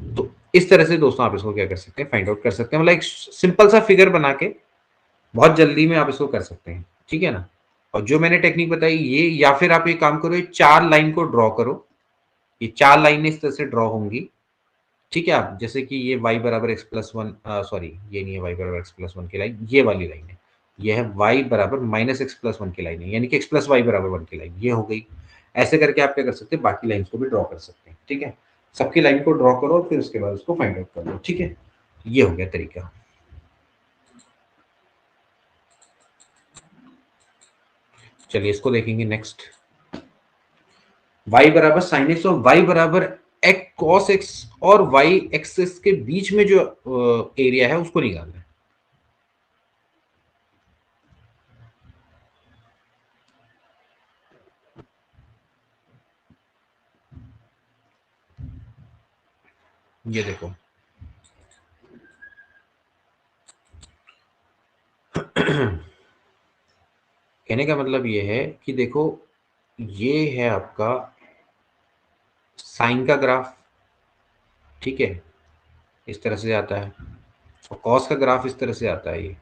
तो इस तरह से दोस्तों आप इसको क्या कर सकते हैं, फाइंड आउट कर सकते हैं। मतलब एक सिंपल सा फिगर बना के बहुत जल्दी में आप इसको कर सकते हैं। ठीक है ना, और जो मैंने टेक्निक बताई ये, या फिर आप एक काम करो, ये चार लाइन को ड्रॉ करो। ये चार लाइनें इस तरह से ड्रॉ होंगी। ठीक है, आप जैसे कि ये y बराबर एक्स प्लस वन, सॉरी ये नहीं है y बराबर एक्स प्लस वन की लाइन, ये वाली लाइन है। ये है y बराबर माइनस एक्स प्लस वन की लाइन है, यानी कि x प्लस वाई बराबर वन की लाइन, ये हो गई। ऐसे करके आप क्या कर सकते हैं, बाकी लाइन्स को भी ड्रॉ कर सकते हैं। ठीक है, सबकी लाइन को ड्रॉ करो, फिर उसके बाद उसको फाइंड आउट कर लो। ठीक है, ये हो गया तरीका। चलिए इसको देखेंगे नेक्स्ट। y बराबर साइन एक्स और y बराबर एक्स कॉस एक्स, और y एक्सिस के बीच में जो एरिया है उसको निकालना है। ये देखो कहने का मतलब ये है कि देखो, ये है आपका साइन का ग्राफ। ठीक है, इस तरह से आता है, और कॉस का ग्राफ इस तरह से आता है ये।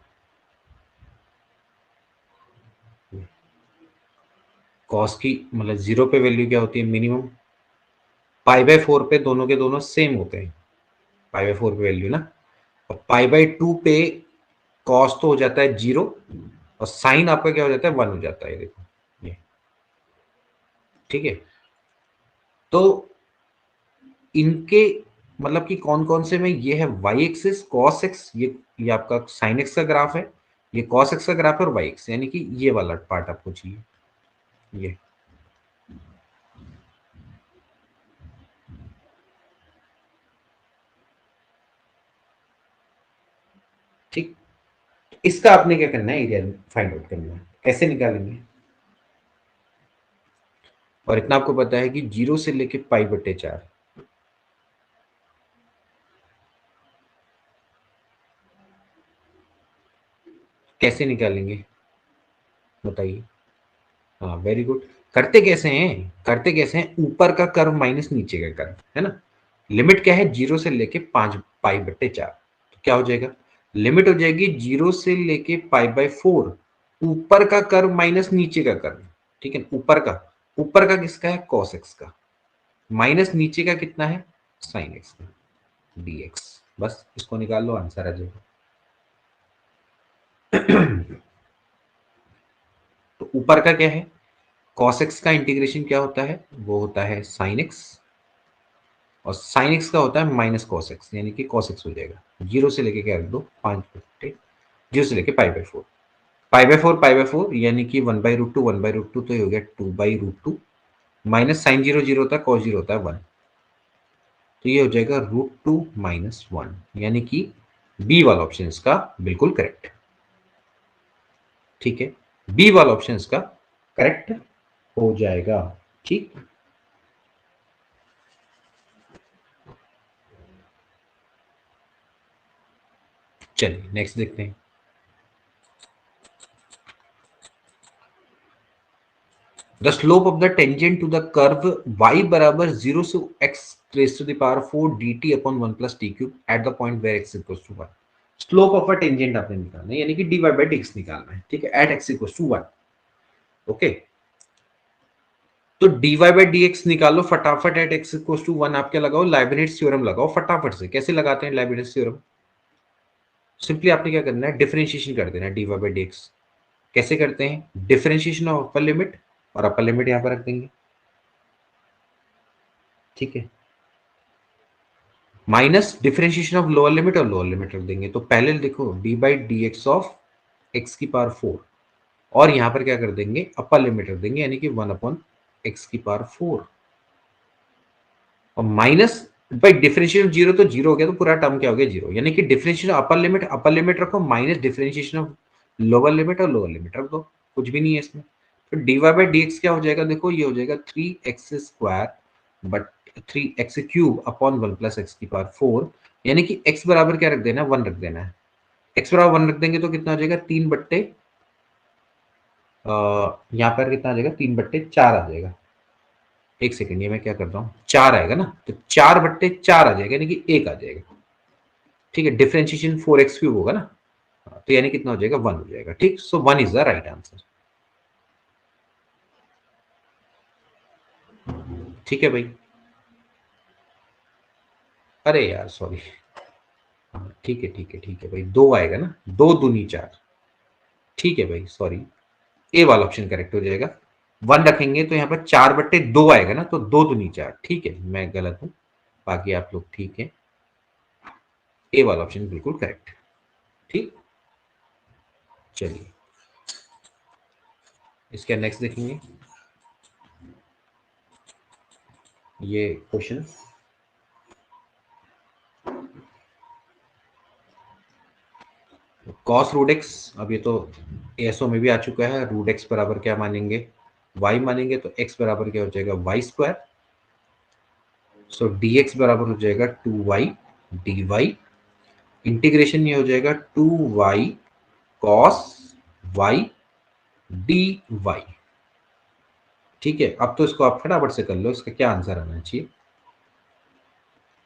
कॉस की मतलब 0 पे वैल्यू क्या होती है मिनिमम, पाई बाय 4 पे दोनों के दोनों सेम होते हैं, पाई बाय 4 पे वैल्यू ना, और पाई बाय 2 पे कॉस तो हो जाता है 0 और साइन आपका क्या हो जाता है 1 हो जाता है, देखो ये, ठीक है। तो इनके मतलब कि कौन कौन से में ये है वाई एक्सिस कॉस एक्स, ये आपका साइन एक्स का ग्राफ है, ये कॉस एक्स का ग्राफ है और वाई एक्स, यानी कि ये वाला पार्ट आपको चाहिए ये, ठीक। इसका आपने क्या करना है, एरिया फाइंड आउट करना है, कैसे निकालेंगे, और इतना आपको पता है कि 0 से लेके पाई बटे 4, कैसे निकालेंगे बताइए। हाँ वेरी गुड। करते कैसे हैं, ऊपर का कर्व माइनस नीचे का कर्व, है ना। लिमिट क्या है, 0 से लेके 5 पाई बटे 4, तो क्या हो जाएगा, लिमिट हो जाएगी 0 से लेके पाई बाय 4, ऊपर का कर्व माइनस नीचे का कर्व, ठीक है। ऊपर का किसका है, कॉस एक्स का, माइनस नीचे का कितना है, साइन एक्स का, dx। बस इसको निकाल लो, आंसर आ जाएगा। तो ऊपर का क्या है, cos x का इंटीग्रेशन क्या होता है, वो होता है sin x, और sin x का होता है माइनस cos x, यानी कि cos x हो जाएगा, 0 से लेके क्या रख दो 5 बटे, 0 से लेके पाई बाय 4, पाई बाय 4 यानी कि 1/√2 1/√2, तो ये हो गया 2/√2, माइनस साइन 0 0 होता है, cos 0 होता है 1, तो ये हो जाएगा √2 माइनस 1, यानी कि बी वाला ऑप्शन इसका बिल्कुल करेक्ट, ठीक है। बी वाला ऑप्शन इसका करेक्ट हो जाएगा, ठीक। चलिए नेक्स्ट देखते हैं। The slope of the tangent to the curve y बराबर 0 से x raise to the power 4 dt upon 1 plus t cube at the point where x equals to 1। Slope of a tangent आपने निकालना है, यानी कि dy by dx निकालना है, ठीक है, at x equals to 1। Okay, तो dy बाय dx निकालो फटाफट, एट x इक्वल्स टू 1 आप क्या लगाओ, लाइबनिट्ज थ्योरम लगाओ फटाफट से। कैसे लगाते हैं लाइबनिट्ज थ्योरम, सिंपली आपने क्या करना है, डिफरेंशिएशन कर देना है dy बाय dx। कैसे करते हैं, डिफरेंशिएशन ऑफ अपर लिमिट, और अपर लिमिट यहां पर रख देंगे, ठीक है, minus differentiation of lower limit, और लोअर लिमिट रख देंगे। तो पहले देखो D by D X of x की पावर 4, और यहां पर क्या कर देंगे, अपर लिमिट रख देंगे, यानी कि 1/x की पावर 4, और माइनस बाई डिफरेंशिएशन 0, तो 0 हो गया, तो पूरा टर्म क्या हो गया 0, यानी कि डिफरेंशिएशन अपर लिमिट रखो, minus differentiation of lower limit, और लोअर लिमिट रख दो, कुछ भी नहीं है इसमें। तो d y by D x क्या हो जाएगा, देखो ये हो जाएगा 3x² but 3x³ upon 1 plus x की पावर 4, यानी कि x बराबर क्या रख देना है, 1 रख देना है। x बराबर 1 रख देंगे तो कितना हो जाएगा, 3 बट्टे यहाँ पर कितना आ जाएगा, 3/4 आ जाएगा। एक सेकंड, ये मैं क्या करता हूँ, 4 आएगा ना, तो 4/4 आ जाएगा, यानी कि 1 आ जाएगा, ठीक है। डिफरेंशिएशन 4x³ होगा ना, तो यानी कितना हो जाएगा, 1 हो जाएगा, ठीक। सो 1 इज द राइट आंसर, ठीक है भाई। अरे यार सॉरी, हाँ ठीक है ठीक है ठीक है भाई, 2 आएगा ना, 2 दूनी 4, ठीक है भाई सॉरी, ए वाला ऑप्शन करेक्ट हो जाएगा। 1 रखेंगे तो यहाँ पर 4/2 आएगा ना, तो 2 दूनी 4, ठीक है, मैं गलत हूँ, बाकी आप लोग ठीक है, ए वाला ऑप्शन बिल्कुल करेक्ट, ठीक। चलिए इसके नेक्स्ट देखेंगे ये क्वेश्चन, कॉस रूट एक्स, अब ये तो एसओ में भी आ चुका है, रूट एक्स बराबर क्या मानेंगे, वाई मानेंगे, तो एक्स बराबर क्या हो जाएगा, y², सो डी एक्स बराबर हो जाएगा 2y dy, इंटीग्रेशन ये हो जाएगा 2y cos y dy, ठीक है। अब तो इसको आप फटाफट से कर लो, इसका क्या आंसर आना चाहिए,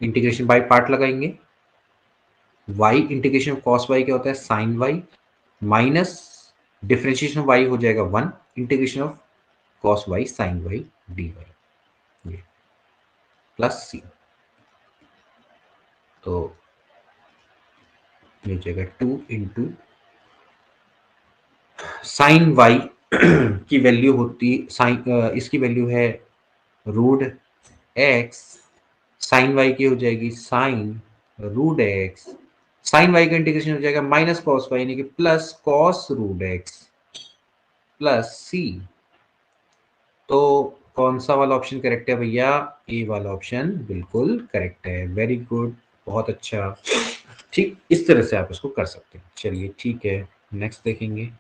इंटीग्रेशन बाय पार्ट लगाएंगे, y इंटीग्रेशन cos y क्या होता है, sin y, minus differentiation of y हो जाएगा 1, integration of cos y sine y d y, ये प्लस सी। तो ये हो जाएगा 2 साइन वाई की वैल्यू होती साइन, इसकी वैल्यू है रूट एक्स, साइन वाई की हो जाएगी sine root x, sine y का इंटीग्रेशन हो जाएगा माइनस कॉस वाई यानी कि plus cos root X plus C. तो कौन सा वाला ऑप्शन करेक्ट है भैया? ए वाला ऑप्शन बिल्कुल करेक्ट है। वेरी गुड, बहुत अच्छा। ठीक, इस तरह से आप इसको कर सकते हैं। चलिए ठीक है, नेक्स्ट देखेंगे।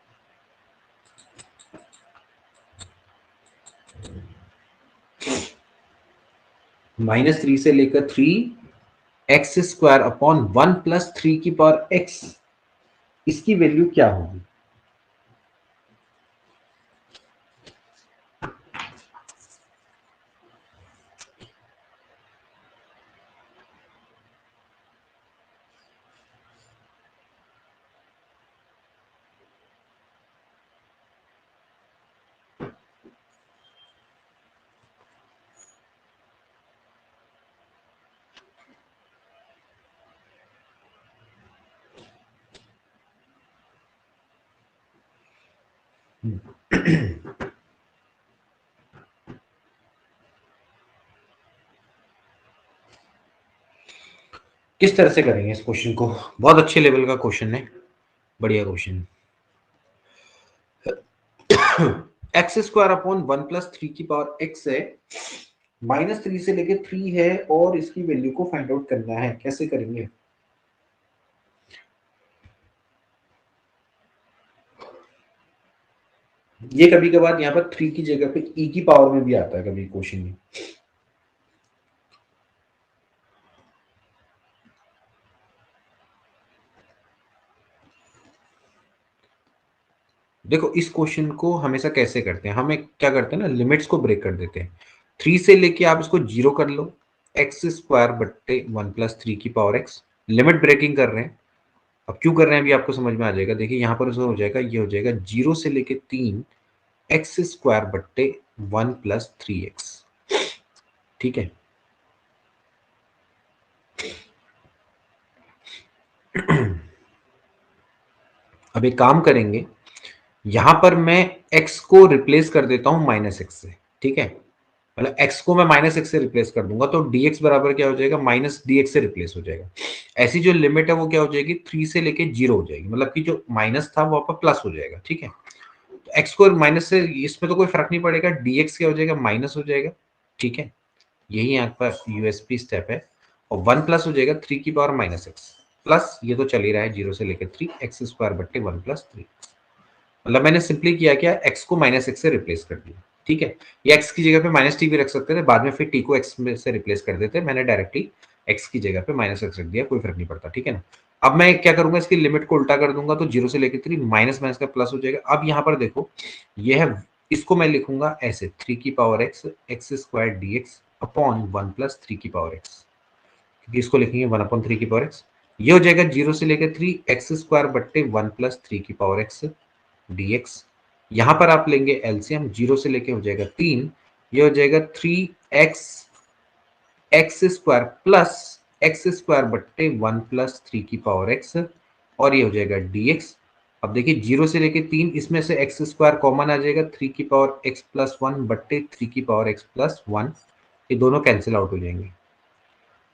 -3 से लेकर 3 x² अपॉन 1 + 3 की पावर x, इसकी वैल्यू क्या होगी? किस तरह से करेंगे इस क्वेश्चन को? बहुत अच्छे लेवल का क्वेश्चन है, बढ़िया क्वेश्चन। x² अपॉन 1 + 3 की पावर x है, -3 से लेके 3 है और इसकी वैल्यू को फाइंड आउट करना है। कैसे करेंगे? ये कभी कभार यहाँ पर 3 की जगह पे e की पावर में भी आता है कभी क्वेश्चन में। देखो इस क्वेश्चन को हमेशा कैसे करते हैं, हमें क्या करते हैं ना, लिमिट्स को ब्रेक कर देते हैं। 3 से लेके आप इसको 0 कर लो, x² बट्टे 1 + 3 की पावर x, लिमिट ब्रेकिंग कर रहे हैं। अब क्यों कर रहे हैं अभी आपको समझ में आ जाएगा। देखिए यहाँ पर हो जाएगा, ये हो जाएगा 0 से लेके 3 x² बट्टे 1 + 3x। ठीक है। अब एक काम करेंगे, यहां पर मैं x को रिप्लेस कर देता हूं -x से। ठीक है, मतलब x को मैं -x से रिप्लेस कर दूंगा तो dx बराबर क्या हो जाएगा, -dx से रिप्लेस हो जाएगा। ऐसी जो लिमिट है वो क्या हो जाएगी, 3 से लेके 0 हो जाएगी, मतलब कि जो माइनस था वो आपका प्लस हो जाएगा। ठीक है, तो x को माइनस से इसमें तो कोई फर्क नहीं पड़ेगा, dx क्या हो जाएगा, माइनस हो जाएगा। ठीक है, यही यहाँ पर यूएसपी स्टेप है। और 1 प्लस हो जाएगा 3 की पावर -x प्लस, ये तो चल ही रहा है 0 से लेकर 3 x² बट्टे 1 + 3। मतलब मैंने सिंपली किया क्या, x को -x से रिप्लेस कर दिया। ठीक है, ये x की जगह पे -t भी रख सकते थे, बाद में फिर t को x में से रिप्लेस कर देते। मैंने डायरेक्टली x की जगह पे -x रख दिया, कोई फर्क नहीं पड़ता। ठीक है ना। अब मैं क्या करूंगा, इसकी लिमिट को उल्टा कर दूंगा तो 0 से लेकर 3 माइनस माइनस का प्लस हो जाएगा। अब यहाँ पर देखो, ये है, इसको मैं लिखूंगा ऐसे 3 की power x x² dx upon 1 + 3 की पावर x, क्योंकि इसको लिखेंगे 1/3 की पावर x। ये हो जाएगा 0 से लेकर 3 x² बट्टे 1 + 3 की पावर x dx। यहां पर आप लेंगे एलसीएम, 0 से लेके हो जाएगा 3, ये हो जाएगा 3x x² प्लस x² बट्टे 1 + 3 की पावर x, और ये हो जाएगा dx। अब देखिए 0 से लेके 3, इसमें से x² कॉमन आ जाएगा, 3 की पावर x + 1 बट्टे 3 की पावर x + 1, ये दोनों कैंसिल आउट हो जाएंगे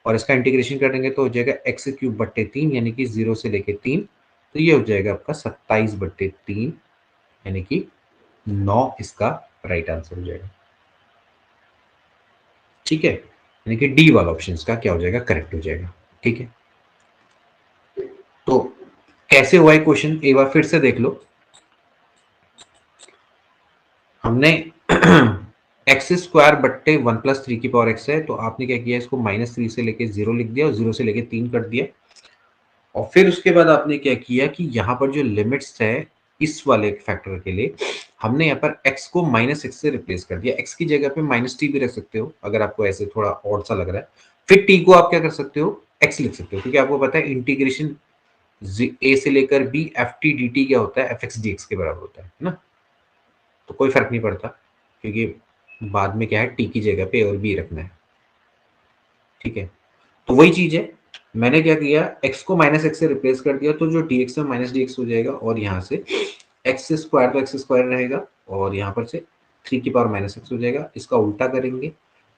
और इसका इंटीग्रेशन करेंगे तो हो जाएगा x³ बट्टे 3 यानी कि 0 से लेके 3, तो ये हो जाएगा आपका 27/3 यानी कि 9 इसका राइट आंसर हो जाएगा। ठीक है, यानी कि डी वाला ऑप्शन इसका क्या हो जाएगा, करेक्ट हो जाएगा। ठीक है, तो कैसे हुआ है क्वेश्चन एक बार फिर से देख लो। हमने x² बट्टे 1 + 3 की पावर x है, तो आपने क्या किया, इसको -3 से लेके 0 लिख दिया और 0 से लेके 3 कर दिया। और फिर उसके बाद आपने क्या किया कि यहाँ पर जो लिमिट्स है इस वाले फैक्टर के लिए, हमने यहाँ पर x को -x से रिप्लेस कर दिया। x की जगह पे -t भी रख सकते हो अगर आपको ऐसे थोड़ा ऑड सा लग रहा है। फिर t को आप क्या कर सकते हो, x लिख सकते हो, क्योंकि आपको पता है इंटीग्रेशन a से लेकर b ft dt क्या होता है, fx dx के बराबर होता है ना, तो कोई फर्क नहीं पड़ता। क्योंकि बाद में क्या है, टी की जगह पे और बी रखना है। ठीक है, तो वही चीज है, मैंने क्या किया, x को माइनस एक्स से रिप्लेस कर दिया, तो जो dx में माइनस डी एक्स हो जाएगा, और यहाँ से एक्स स्क्वायर तो एक्स स्क्वायर रहेगा, और यहाँ पर से 3 की पावर माइनस एक्स हो जाएगा। इसका उल्टा करेंगे,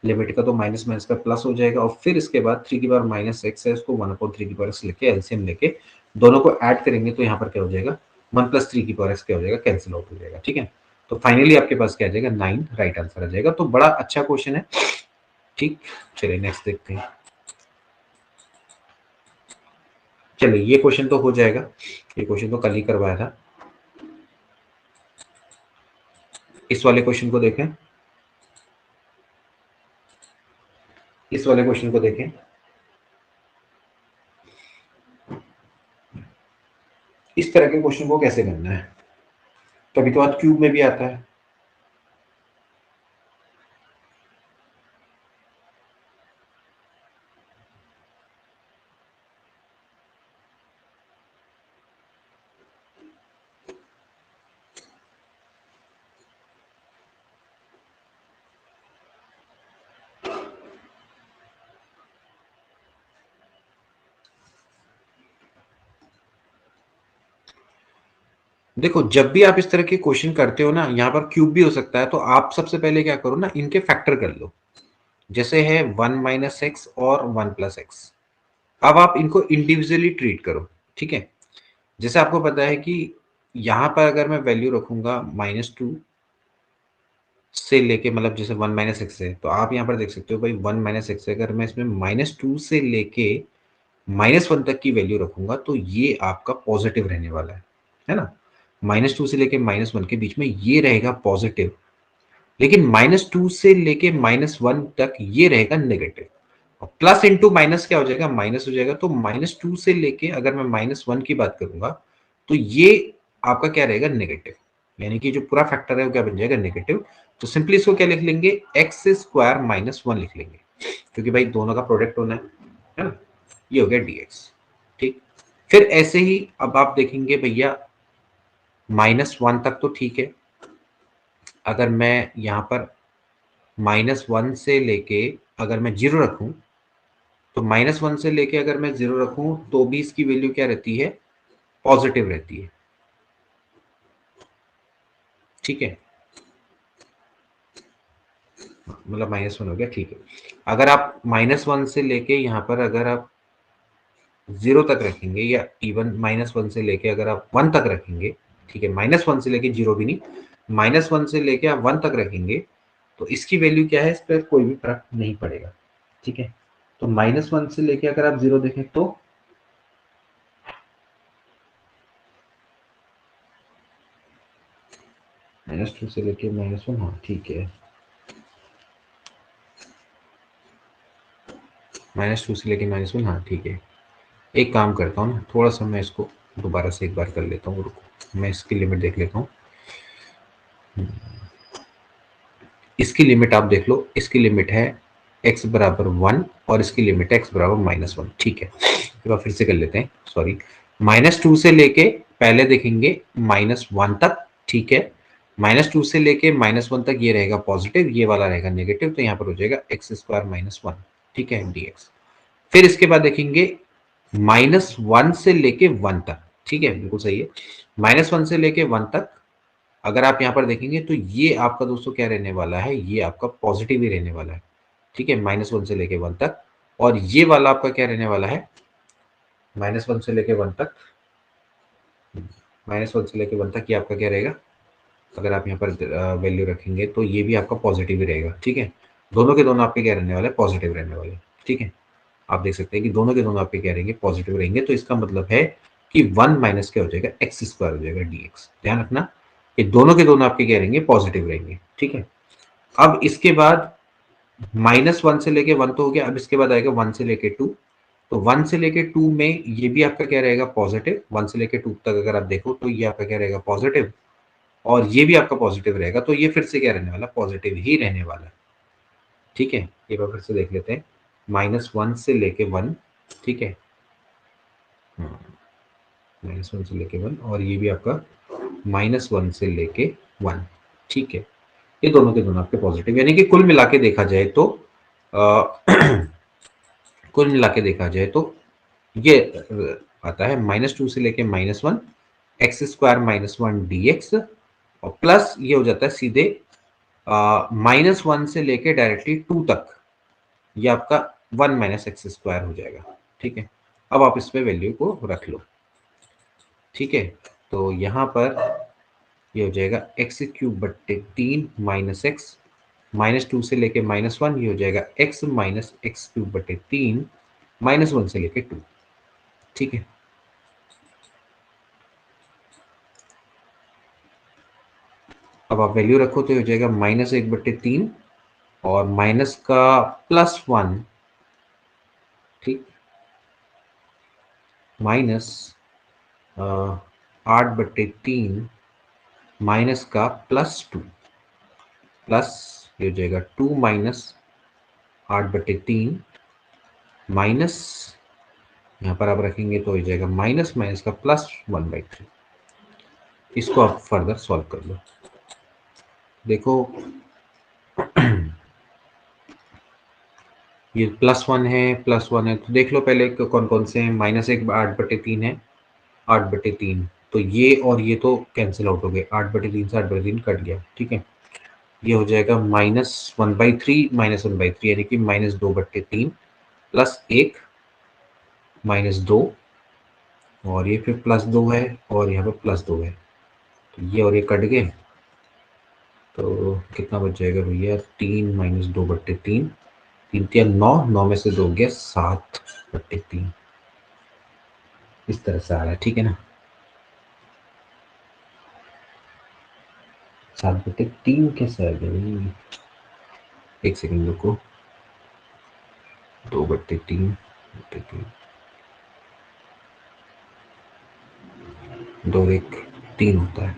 लिमिट का तो माइनस माइनस का प्लस हो जाएगा, और फिर इसके बाद 3 की पावर माइनस एक्स है, उसको 1/3 की पावर एक्स लेके एलसीएम लेके दोनों को ऐड करेंगे, तो यहाँ पर क्या हो जाएगा, 1+3 की पावर एक्स क्या हो जाएगा, कैंसिल आउट हो जाएगा। ठीक है, तो फाइनली आपके पास क्या आ जाएगा, 9 राइट आंसर आ जाएगा। तो बड़ा अच्छा क्वेश्चन है। ठीक, चलिए नेक्स्ट देखते हैं। चलिए ये क्वेश्चन तो हो जाएगा, ये क्वेश्चन तो कल ही करवाया था। इस वाले क्वेश्चन को देखें, इस वाले क्वेश्चन को देखें। इस तरह के क्वेश्चन को कैसे करना है, कभी तो आज क्यूब में भी आता है। देखो, जब भी आप इस तरह के क्वेश्चन करते हो ना, यहाँ पर क्यूब भी हो सकता है, तो आप सबसे पहले क्या करो ना, इनके फैक्टर कर लो। जैसे है 1 - x और 1+x, अब आप इनको इंडिविजुअली ट्रीट करो। ठीक है, जैसे आपको पता है कि यहाँ पर अगर मैं वैल्यू रखूंगा -2 से लेके, मतलब जैसे 1 - x है, तो आप यहाँ पर देख सकते हो भाई 1 - x है, अगर मैं इसमें -2 से लेके -1 तक की वैल्यू रखूंगा, तो ये आपका पॉजिटिव रहने वाला है ना। -2 से लेके -1 के बीच में ये रहेगा पॉजिटिव, लेकिन -2 से लेके -1 तक ये रहेगा नेगेटिव। और प्लस इंटू माइनस क्या हो जाएगा, माइनस हो जाएगा। तो -2 से लेके अगर मैं -1 की बात करूंगा, तो ये आपका क्या रहेगा, नेगेटिव। यानी कि जो पूरा फैक्टर है वो क्या बन जाएगा, नेगेटिव। तो सिंपली इसको क्या लिख लेंगे, x² - 1 लिख लेंगे, क्योंकि भाई दोनों का प्रोडक्ट होना है ना। ये हो गया dx। ठीक, फिर ऐसे ही अब आप देखेंगे भैया, -1 तक तो ठीक है। अगर मैं यहाँ पर -1 से लेके अगर मैं 0 रखूं, तो -1 से लेके अगर मैं 0 रखूं, तो भी इसकी वैल्यू क्या रहती है, पॉजिटिव रहती है। ठीक है, मतलब -1 हो गया। ठीक है, अगर आप -1 से लेके यहाँ पर अगर आप 0 तक रखेंगे, या इवन -1 से लेके अगर आप 1 तक रखेंगे, ठीक है, -1 से लेके 0 भी नहीं, -1 से लेके आप 1 तक रखेंगे, तो इसकी वैल्यू क्या है, इस पर कोई भी फर्क नहीं पड़ेगा। ठीक है, तो -1 से लेके अगर आप 0 देखें, तो -2 से लेके -1, हाँ ठीक है, -2 से लेके -1, हाँ ठीक है। एक काम करता हूँ ना, थोड़ा सा मैं इसको दोबारा से एक बार कर लेता हूँ, रुको मैं इसकी लिमिट देख लेता हूँ। इसकी लिमिट आप देख लो, इसकी लिमिट है x = 1, और इसकी लिमिट है x = -1। ठीक है, एक बार फिर से कर लेते हैं, सॉरी। -2 से लेके पहले देखेंगे -1 तक। ठीक है, -2 से लेके -1 तक ये रहेगा पॉजिटिव, ये वाला रहेगा नेगेटिव, तो यहाँ पर हो जाएगा x² - 1। ठीक है, dx। फिर इसके बाद देखेंगे -1 से लेके 1 तक। ठीक है, बिल्कुल सही है, -1 से लेके 1 तक अगर आप यहाँ पर देखेंगे, तो ये आपका दोस्तों क्या रहने वाला है, ये आपका पॉजिटिव ही रहने वाला है। ठीक है, -1 से लेके 1 तक, और ये वाला आपका क्या रहने वाला है, -1 से लेके 1 तक, -1 से लेके 1 तक ये आपका क्या रहेगा, अगर आप यहाँ पर वैल्यू रखेंगे, तो ये भी आपका पॉजिटिव ही रहेगा। ठीक है, दोनों के दोनों आपके क्या रहने वाले, पॉजिटिव रहने वाले। ठीक है, आप देख सकते हैं कि दोनों के दोनों आपके क्या रहेंगे, पॉजिटिव रहेंगे। तो इसका मतलब है कि 1 माइनस क्या हो जाएगा, x² हो जाएगा dx। ध्यान रखना, ये दोनों के दोनों आपके क्या रहेंगे, पॉजिटिव रहेंगे। ठीक है, अब इसके बाद -1 से लेके 1 तो हो गया, अब इसके बाद आएगा 1 से लेके 2। तो 1 से लेके 2 में ये भी आपका क्या रहेगा, पॉजिटिव। 1 से लेके 2 तक अगर आप देखो, तो ये आपका क्या रहेगा, पॉजिटिव, और ये भी आपका पॉजिटिव रहेगा। तो ये फिर से क्या रहने वाला, पॉजिटिव ही रहने वाला है। ठीक है, एक बार फिर से देख लेते हैं, -1 से लेके 1। ठीक है, -1 से लेके 1, और ये भी आपका -1 से लेके 1। ठीक है, ये दोनों के दोनों आपके पॉजिटिव, यानी कि कुल मिला के देखा जाए तो कुल मिला के देखा जाए तो ये आता है -2 से लेके -1 एक्स स्क्वायर -1 dx, और प्लस ये हो जाता है सीधे -1 से लेके डायरेक्टली 2 तक, ये आपका 1 माइनस एक्स स्क्वायर हो जाएगा। ठीक है, अब आप इस पे वैल्यू को रख लो। ठीक है, तो यहाँ पर ये हो जाएगा एक्स क्यूब बट्टे 3 माइनस एक्स, -2 से लेके -1, ये हो जाएगा एक्स माइनस एक्स क्यूब बटे 3 -1 से लेके 2। ठीक है, अब आप वैल्यू रखो तो ये हो जाएगा -1/3 और माइनस का +1, ठीक, माइनस 8/3 माइनस का +2 प्लस ये हो जाएगा 2 माइनस 8/3 माइनस, यहाँ पर आप रखेंगे तो हो जाएगा माइनस माइनस का +1/3। इसको आप फर्दर सॉल्व कर लो। देखो ये +1 है तो देख लो पहले कौन कौन से हैं। -1 8/3 है, 8/3, तो ये और ये तो कैंसिल आउट हो गए, 8/3 से 8/3 कट गया। ठीक है, ये हो जाएगा -1/3 -1/3 यानी कि -2/3 +1 -2, और ये फिर +2 है और यहाँ पे +2 है, तो ये और ये कट गए, तो कितना बच जाएगा भैया, 3 -2/3, 3 3 9, 9 में से 2 गया 7/3, इस तरह से आ रहा है। ठीक है ना, 7/3 कैसे आ गया, एक सेकंड रुको, 2/3 2 1 3 होता है,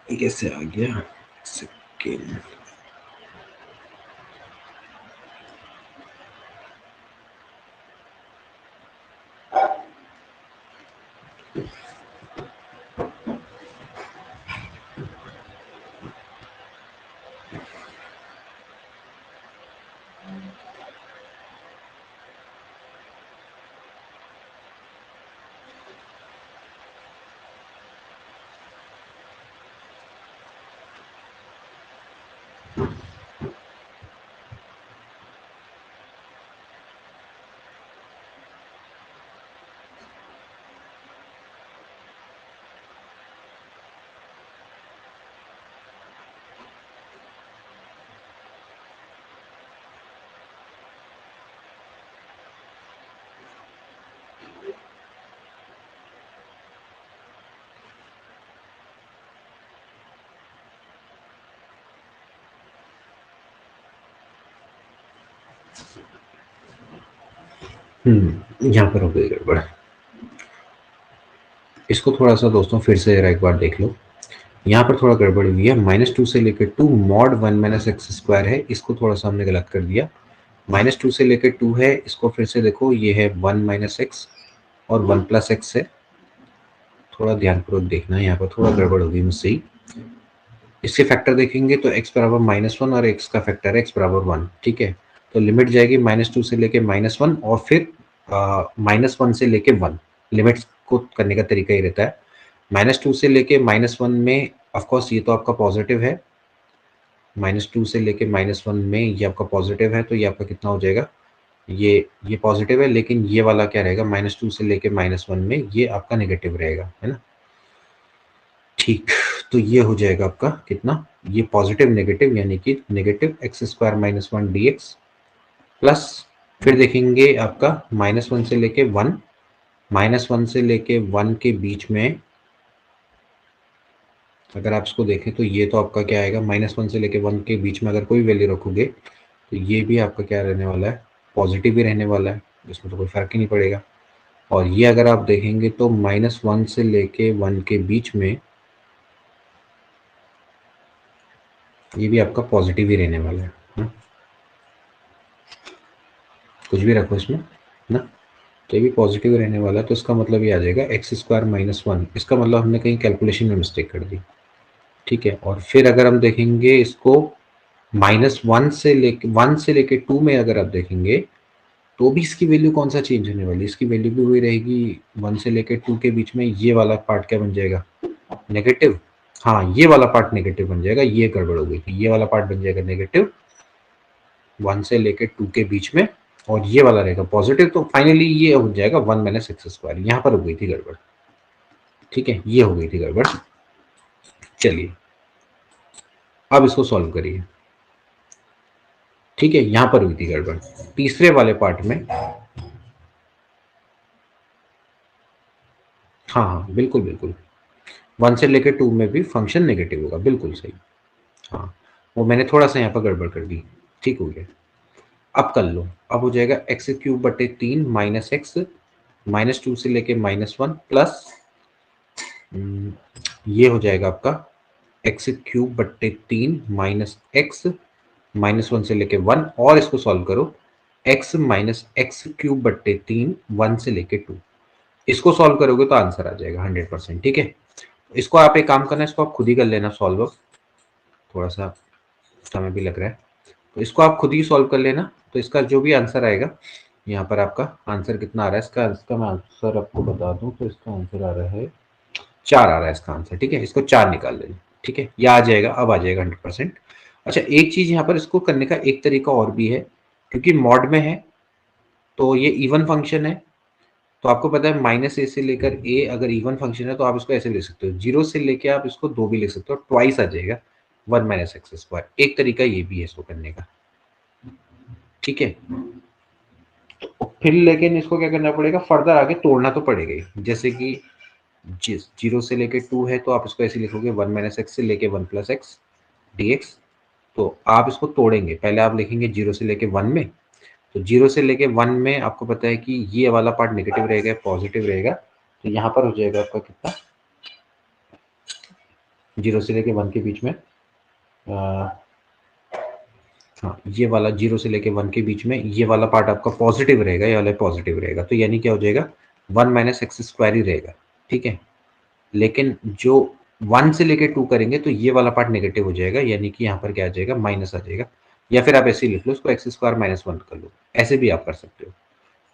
ये कैसे आ गया, सेकेंड। यहाँ पर हो गई गड़बड़, इसको थोड़ा सा दोस्तों फिर से जरा एक बार देख लो। यहाँ पर थोड़ा गड़बड़ हुई है, -2 से लेकर 2 मॉड 1 माइनस एक्स स्क्वायर है, इसको थोड़ा सा हमने गलत कर दिया। -2 से लेकर 2 है, इसको फिर से देखो, ये है 1 माइनस एक्स और 1 प्लस एक्स है, थोड़ा ध्यानपूर्वक देखना है, यहाँ पर थोड़ा गड़बड़ होगी मुझसे ही। इसके फैक्टर देखेंगे तो x बराबर -1 और x का फैक्टर है x बराबर 1। ठीक है, तो लिमिट जाएगी -2 से लेके -1 और फिर -1 से लेके 1। लिमिट्स को करने का तरीका ही रहता है, -2 से लेके -1 में ऑफकोर्स ये तो आपका पॉजिटिव है, -2 से लेके -1 में ये आपका पॉजिटिव है, तो ये आपका कितना हो जाएगा, ये पॉजिटिव है, लेकिन ये वाला क्या रहेगा, -2 से लेके -1 में ये आपका नेगेटिव रहेगा, है ना। ठीक, तो ये हो जाएगा आपका कितना, ये पॉजिटिव नेगेटिव यानी कि negative x square -1 dx plus, फिर देखेंगे आपका -1 से लेके 1, -1 से लेके 1 के बीच में अगर आप इसको देखें तो ये तो आपका क्या आएगा, -1 से लेके 1 के बीच में अगर कोई वैल्यू रखोगे तो ये भी आपका क्या रहने वाला है, पॉजिटिव ही रहने वाला है, इसमें तो कोई फर्क ही नहीं पड़ेगा। और ये अगर आप देखेंगे तो -1 से लेके 1 के बीच में ये भी आपका पॉजिटिव ही रहने वाला है ना? कुछ भी रखो इसमें ना, तो ये भी पॉजिटिव रहने वाला है, तो इसका मतलब ये आ जाएगा एक्स स्क्वायर -1, इसका मतलब हमने कहीं कैलकुलेशन में मिस्टेक कर दी। ठीक है। और फिर अगर हम देखेंगे इसको -1 से लेके 2 में अगर आप देखेंगे तो भी इसकी वैल्यू कौन सा चेंज होने वाली है, इसकी वैल्यू भी वही रहेगी। 1 से लेके 2 के बीच में ये वाला पार्ट क्या बन जाएगा, नेगेटिव। हाँ, ये वाला पार्ट नेगेटिव बन जाएगा, ये गड़बड़ हो गई थी। ये वाला पार्ट बन जाएगा नेगेटिव 1 से लेके 2 के बीच में, और ये वाला रहेगा पॉजिटिव। तो फाइनली ये हो जाएगा 1 - x²। यहाँ पर हो गई थी गड़बड़, ठीक है, ये हो गई थी गड़बड़। चलिए अब इसको सॉल्व करिए, ठीक है, यहां पर हुई थी गड़बड़ तीसरे वाले पार्ट में। हाँ हाँ, बिल्कुल बिल्कुल, 1 से लेकर 2 में भी फंक्शन नेगेटिव होगा, बिल्कुल सही। हाँ, वो मैंने थोड़ा सा यहाँ पर गड़बड़ कर दी, ठीक हो गया। अब कर लो, अब हो जाएगा x³/3 -x -2 से लेके -1 प्लस ये हो जाएगा आपका x³/3 -x -1 से लेके 1, और इसको सॉल्व करो x -x³/3 1 से लेके 2। इसको सॉल्व करोगे तो आंसर आ जाएगा 100%, ठीक है। इसको आप एक काम करना, इसको आप खुद ही कर लेना सॉल्व, थोड़ा सा समय भी लग रहा है, तो इसको आप खुद ही सॉल्व कर लेना। तो इसका जो भी आंसर आएगा, यहाँ पर आपका आंसर कितना आ रहा है, इसका मैं आंसर आपको बता दूं तो इसका आंसर आ रहा है 4 आ रहा है इसका आंसर, ठीक है। इसको 4 निकाल लेना, ठीक है, ये आ जाएगा, अब आ जाएगा 100%। अच्छा, एक चीज यहाँ पर इसको करने का एक तरीका और भी है, क्योंकि मॉड में है तो ये इवन फंक्शन है। तो आपको पता है -a से लेकर a अगर इवन फंक्शन है तो आप इसको ऐसे लिख सकते हो, 0 से लेके आप इसको 2 भी लिख सकते हो, ट्वाइस आ जाएगा 1 - x²। एक तरीका ये भी है इसको करने का, ठीक है। तो फिर लेकिन इसको क्या करना पड़ेगा, फर्दर आगे तोड़ना तो पड़ेगा ही। जैसे कि 0 से लेके 2 है तो आप इसको ऐसे लिखोगे 1 - x से लेके 1 + x dx। तो आप इसको तोड़ेंगे, पहले आप लिखेंगे 0 से लेके 1 में, तो 0 से लेके 1 में आपको पता है कि ये वाला पार्ट नेगेटिव रहेगा, पॉजिटिव रहेगा। तो यहाँ पर हो जाएगा आपका कितना, 0 से लेके 1 के बीच में हाँ, ये वाला 0 से लेके 1 के बीच में ये वाला पार्ट आपका पॉजिटिव रहेगा, ये वाला पॉजिटिव रहेगा। तो यानी क्या हो जाएगा, 1 - x² ही रहेगा, ठीक है। लेकिन जो 1 से लेके 2 करेंगे तो ये वाला पार्ट नेगेटिव हो जाएगा, यानी कि यहाँ पर क्या आ जाएगा, माइनस आ जाएगा। या फिर आप ऐसे ही लिख लो, इसको x² -1 कर लो, ऐसे भी आप कर सकते हो,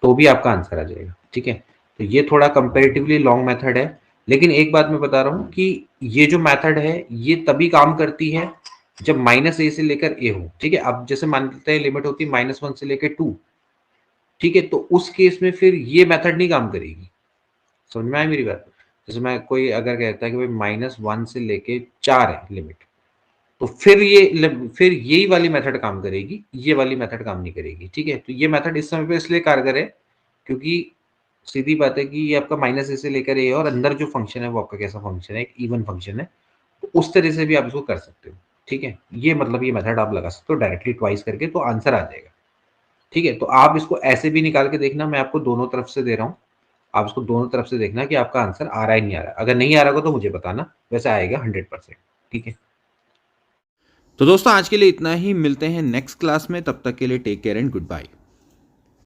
तो भी आपका आंसर आ जाएगा, ठीक है। तो ये थोड़ा कंपेरेटिवली लॉन्ग मेथड है, लेकिन एक बात मैं बता रहा हूँ कि ये जो मेथड है ये तभी काम करती है जब -a से लेकर a हो, ठीक है। अब जैसे मान लेते हैं लिमिट होती है -1 से लेकर 2, ठीक है, तो उस केस में फिर ये मेथड नहीं काम करेगी। समझ में आई मेरी बात? जैसे मैं कोई अगर कहता है कि भाई -1 से लेके 4 है लिमिट, तो फिर यही वाली मेथड काम करेगी, ये वाली मेथड काम नहीं करेगी, ठीक है। तो ये मेथड इस समय पे इसलिए कारगर है क्योंकि सीधी बात है कि ये आपका -a से लेकर a है, और अंदर जो फंक्शन है वो आपका कैसा फंक्शन है, एक इवन फंक्शन है। तो उस तरह से भी आप इसको कर सकते हो, ठीक है। ये मतलब ये मेथड आप लगा सकते हो डायरेक्टली ट्वाइस करके, तो आंसर आ जाएगा, ठीक है। तो आप इसको ऐसे भी निकाल के देखना, मैं आपको दोनों तरफ से दे रहा हूँ, आप इसको दोनों तरफ से देखना कि आपका आंसर आ रहा है नहीं आ रहा है। अगर नहीं आ रहा होगा तो मुझे बताना, वैसे आएगा 100%, ठीक है। तो दोस्तों आज के लिए इतना ही, मिलते हैं नेक्स्ट क्लास में, तब तक के लिए take care and good bye.